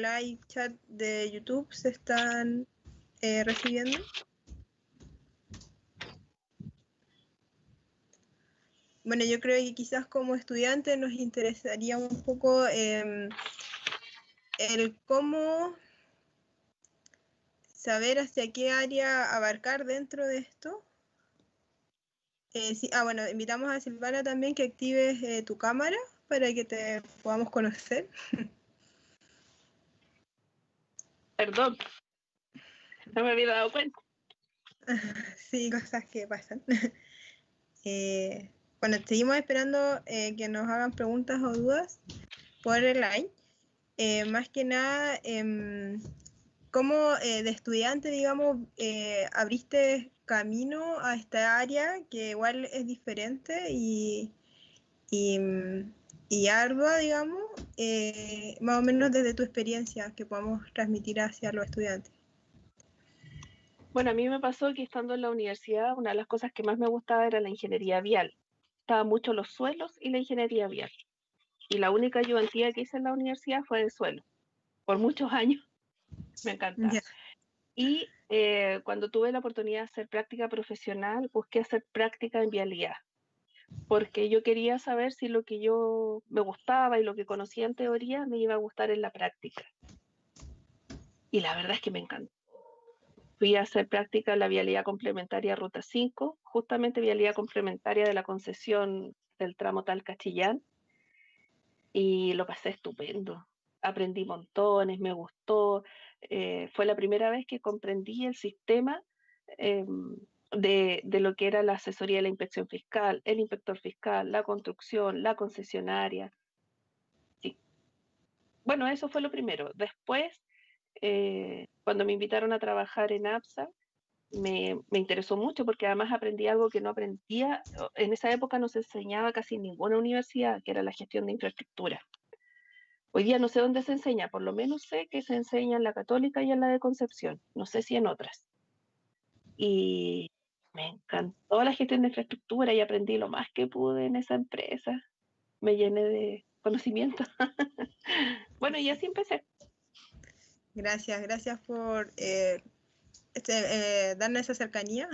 live chat de YouTube se están recibiendo. Bueno, yo creo que quizás como estudiante nos interesaría un poco el cómo saber hacia qué área abarcar dentro de esto. Sí, bueno, invitamos a Silvana también que actives tu cámara para que te podamos conocer. Perdón, no me había dado cuenta. Sí, cosas que pasan. Bueno, seguimos esperando que nos hagan preguntas o dudas por el live. Más que nada, ¿cómo de estudiante, digamos, abriste camino a esta área que igual es diferente y ardua, digamos, más o menos desde tu experiencia que podamos transmitir hacia los estudiantes? Bueno, a mí me pasó que estando en la universidad, una de las cosas que más me gustaba era la ingeniería vial. Estaban mucho los suelos y la ingeniería vial. Y la única ayudantía que hice en la universidad fue de suelo. Por muchos años. Me encantaba. Yeah. Y cuando tuve la oportunidad de hacer práctica profesional, busqué hacer práctica en vialidad. Porque yo quería saber si lo que yo me gustaba y lo que conocía en teoría me iba a gustar en la práctica. Y la verdad es que me encantó. Fui a hacer práctica en la vialidad complementaria Ruta 5, justamente vialidad complementaria de la concesión del tramo Talca-Chillán, y lo pasé estupendo. Aprendí montones, me gustó. Fue la primera vez que comprendí el sistema de lo que era la asesoría de la inspección fiscal, el inspector fiscal, la construcción, la concesionaria. Sí. Bueno, eso fue lo primero. Después, cuando me invitaron a trabajar en APSA, me interesó mucho porque además aprendí algo que no aprendía, en esa época no se enseñaba casi en ninguna universidad, que era la gestión de infraestructura. Hoy día no sé dónde se enseña, por lo menos sé que se enseña en la Católica y en la de Concepción, no sé si en otras. Y me encantó la gestión de infraestructura y aprendí lo más que pude en esa empresa. Me llené de conocimiento. Bueno, y así empecé. Gracias por darnos esa cercanía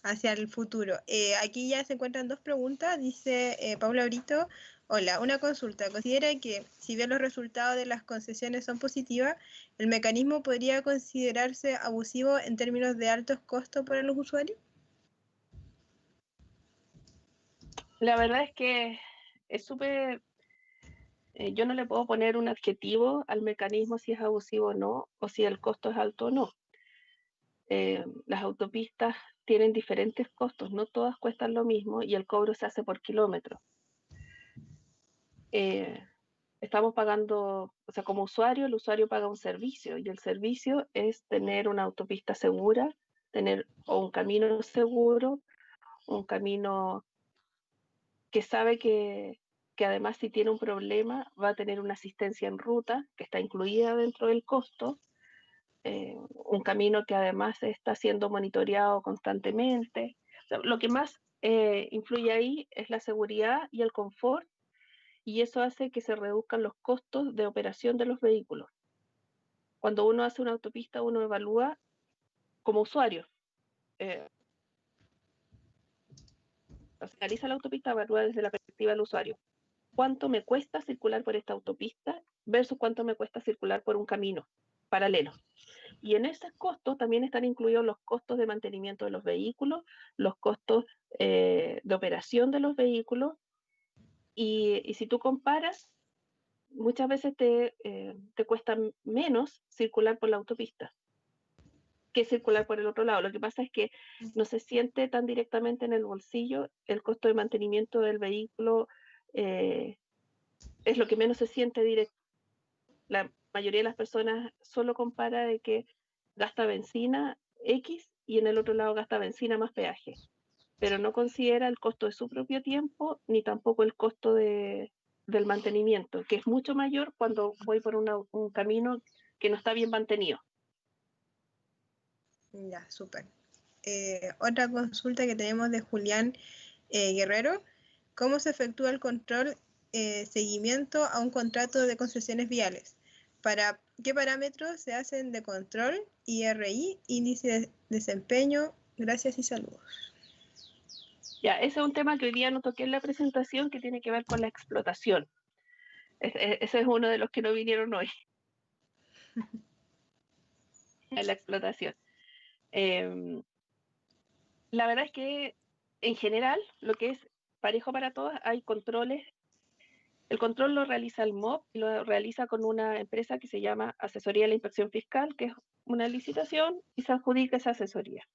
hacia el futuro. Aquí ya se encuentran dos preguntas. Dice Paula Brito, Hola, una consulta. ¿Considera que, si bien los resultados de las concesiones son positivas, el mecanismo podría considerarse abusivo en términos de altos costos para los usuarios? La verdad es que es súper, yo no le puedo poner un adjetivo al mecanismo si es abusivo o no, o si el costo es alto o no. Las autopistas tienen diferentes costos, no todas cuestan lo mismo y el cobro se hace por kilómetro. Estamos pagando, o sea, como usuario, el usuario paga un servicio y el servicio es tener una autopista segura, tener o un camino seguro, un camino que sabe que además si tiene un problema va a tener una asistencia en ruta que está incluida dentro del costo, un camino que además está siendo monitoreado constantemente. O sea, lo que más influye ahí es la seguridad y el confort, y eso hace que se reduzcan los costos de operación de los vehículos. Cuando uno hace una autopista, uno evalúa como usuario. Analiza la autopista, evalúa desde la perspectiva del usuario. ¿Cuánto me cuesta circular por esta autopista versus cuánto me cuesta circular por un camino paralelo? Y en esos costos también están incluidos los costos de mantenimiento de los vehículos, los costos de operación de los vehículos, y si tú comparas, muchas veces te cuesta menos circular por la autopista que circular por el otro lado. Lo que pasa es que no se siente tan directamente en el bolsillo, el costo de mantenimiento del vehículo es lo que menos se siente directo. La mayoría de las personas solo compara de que gasta benzina X y en el otro lado gasta benzina más peaje, pero no considera el costo de su propio tiempo ni tampoco el costo del mantenimiento, que es mucho mayor cuando voy por un camino que no está bien mantenido. Ya, súper. Otra consulta que tenemos de Julián Guerrero. ¿Cómo se efectúa el control seguimiento a un contrato de concesiones viales? ¿Para qué parámetros se hacen de control? IRI, índice de desempeño. Gracias y saludos. Ya, ese es un tema que hoy día no toqué en la presentación, que tiene que ver con la explotación. Ese es uno de los que no vinieron hoy. La explotación. La verdad es que en general, lo que es parejo para todos, hay controles. El control lo realiza el MOP y lo realiza con una empresa que se llama Asesoría de la Inspección Fiscal, que es una licitación y se adjudica esa asesoría.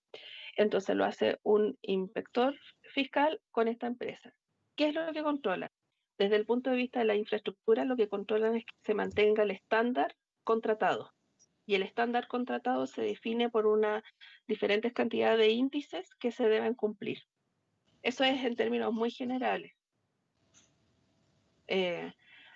Entonces lo hace un inspector fiscal con esta empresa. ¿Qué es lo que controla? Desde el punto de vista de la infraestructura, lo que controlan es que se mantenga el estándar contratado. Y el estándar contratado se define por una diferentes cantidades de índices que se deben cumplir. Eso es en términos muy generales.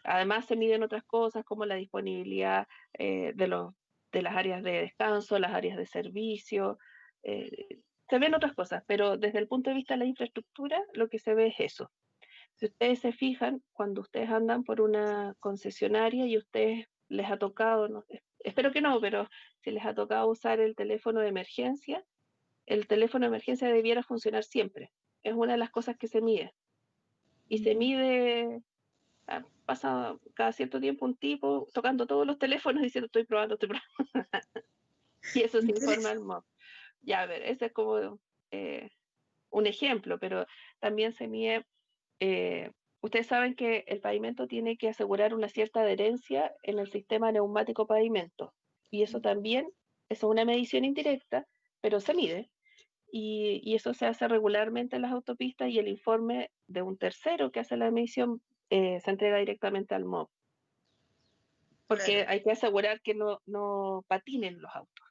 Además se miden otras cosas como la disponibilidad de las áreas de descanso, las áreas de servicio, se ven otras cosas, pero desde el punto de vista de la infraestructura lo que se ve es eso. Si ustedes se fijan, cuando ustedes andan por una concesionaria y a ustedes les ha tocado, no, espero que no, pero si les ha tocado usar el teléfono de emergencia, el teléfono de emergencia debiera funcionar siempre. Es una de las cosas que se mide. Y se mide, pasa cada cierto tiempo un tipo tocando todos los teléfonos diciendo estoy probando, estoy probando. Y eso se informa al MOP. Ya, a ver, ese es como un ejemplo, pero también se mide, ustedes saben que el pavimento tiene que asegurar una cierta adherencia en el sistema neumático pavimento, y eso también es una medición indirecta, pero se mide, y eso se hace regularmente en las autopistas, y el informe de un tercero que hace la medición se entrega directamente al MOP, porque Claro. hay que asegurar que no patinen los autos.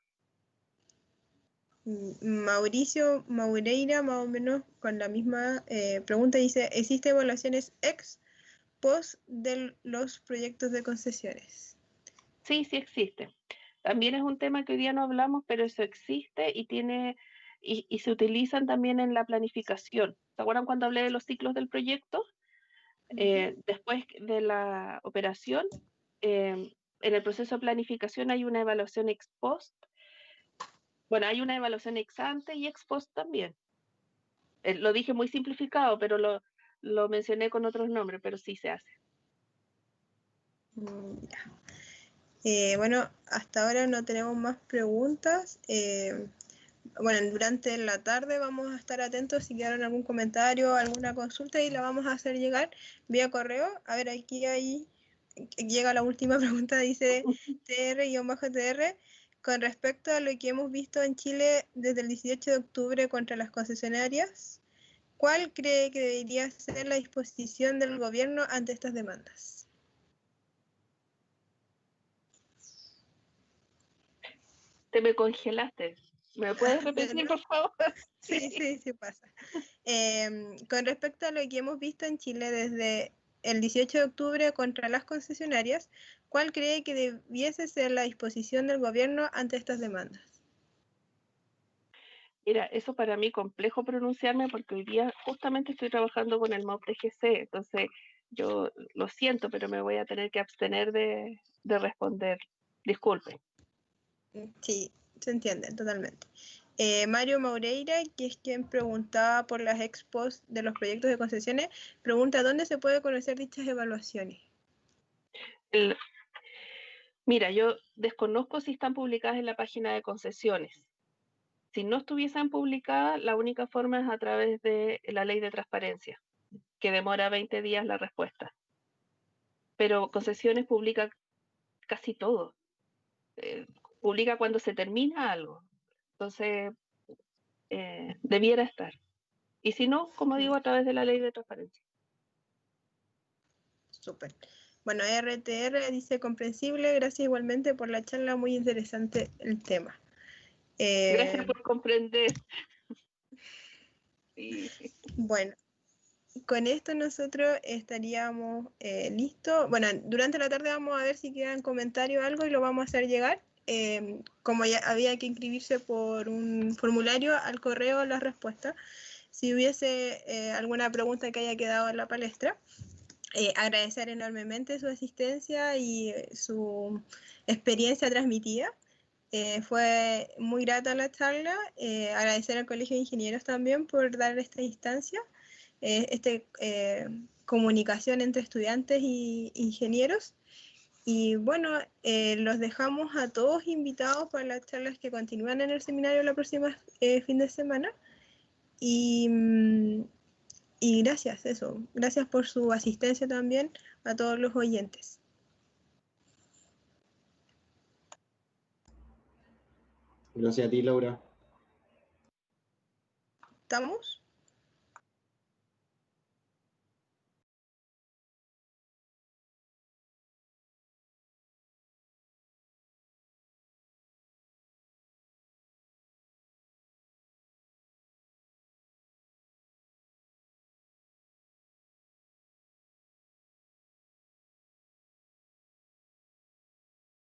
Mauricio Maureira, más o menos con la misma pregunta, dice, ¿existe evaluaciones ex post de los proyectos de concesiones? Sí, sí existe. También es un tema que hoy día no hablamos, pero eso existe y y se utilizan también en la planificación. ¿Se acuerdan cuando hablé de los ciclos del proyecto? Después de la operación, en el proceso de planificación hay una evaluación ex post. Bueno, hay una evaluación ex ante y ex post también. Lo dije muy simplificado, pero lo mencioné con otros nombres, pero sí se hace. Ya. Bueno, hasta ahora no tenemos más preguntas. Bueno, durante la tarde vamos a estar atentos si quedaron algún comentario, alguna consulta y la vamos a hacer llegar vía correo. A ver, aquí llega la última pregunta, dice TR-TR. Con respecto a lo que hemos visto en Chile desde el 18 de octubre contra las concesionarias, ¿cuál cree que debería ser la disposición del gobierno ante estas demandas? Te me congelaste. ¿Me puedes repetir, por favor? Sí pasa. Con respecto a lo que hemos visto en Chile desde el 18 de octubre contra las concesionarias, ¿cuál cree que debiese ser la disposición del gobierno ante estas demandas? Mira, eso para mí complejo pronunciarme porque hoy día justamente estoy trabajando con el MOP TGC, entonces yo lo siento, pero me voy a tener que abstener de responder. Disculpe. Sí, se entiende totalmente. Mario Maureira, que es quien preguntaba por las expos de los proyectos de concesiones, pregunta ¿dónde se puede conocer dichas evaluaciones? Mira, yo desconozco si están publicadas en la página de concesiones. Si no estuviesen publicadas, la única forma es a través de la ley de transparencia, que demora 20 días la respuesta. Pero concesiones publica casi todo. Publica cuando se termina algo. Entonces, debiera estar. Y si no, como digo, a través de la ley de transparencia. Súper. Bueno, RTR dice comprensible, gracias igualmente por la charla, muy interesante el tema. Gracias por comprender. Sí. Bueno, con esto nosotros estaríamos listos. Bueno, durante la tarde vamos a ver si quedan comentarios o algo y lo vamos a hacer llegar. Como ya había que inscribirse por un formulario al correo las respuestas. Si hubiese alguna pregunta que haya quedado en la palestra, agradecer enormemente su asistencia y su experiencia transmitida. Fue muy grata la charla. Agradecer al Colegio de Ingenieros también por dar esta instancia, comunicación entre estudiantes y ingenieros. Y bueno, los dejamos a todos invitados para las charlas que continúan en el seminario la próxima fin de semana. Y gracias, eso. Gracias por su asistencia también a todos los oyentes. Gracias a ti, Laura. ¿Estamos?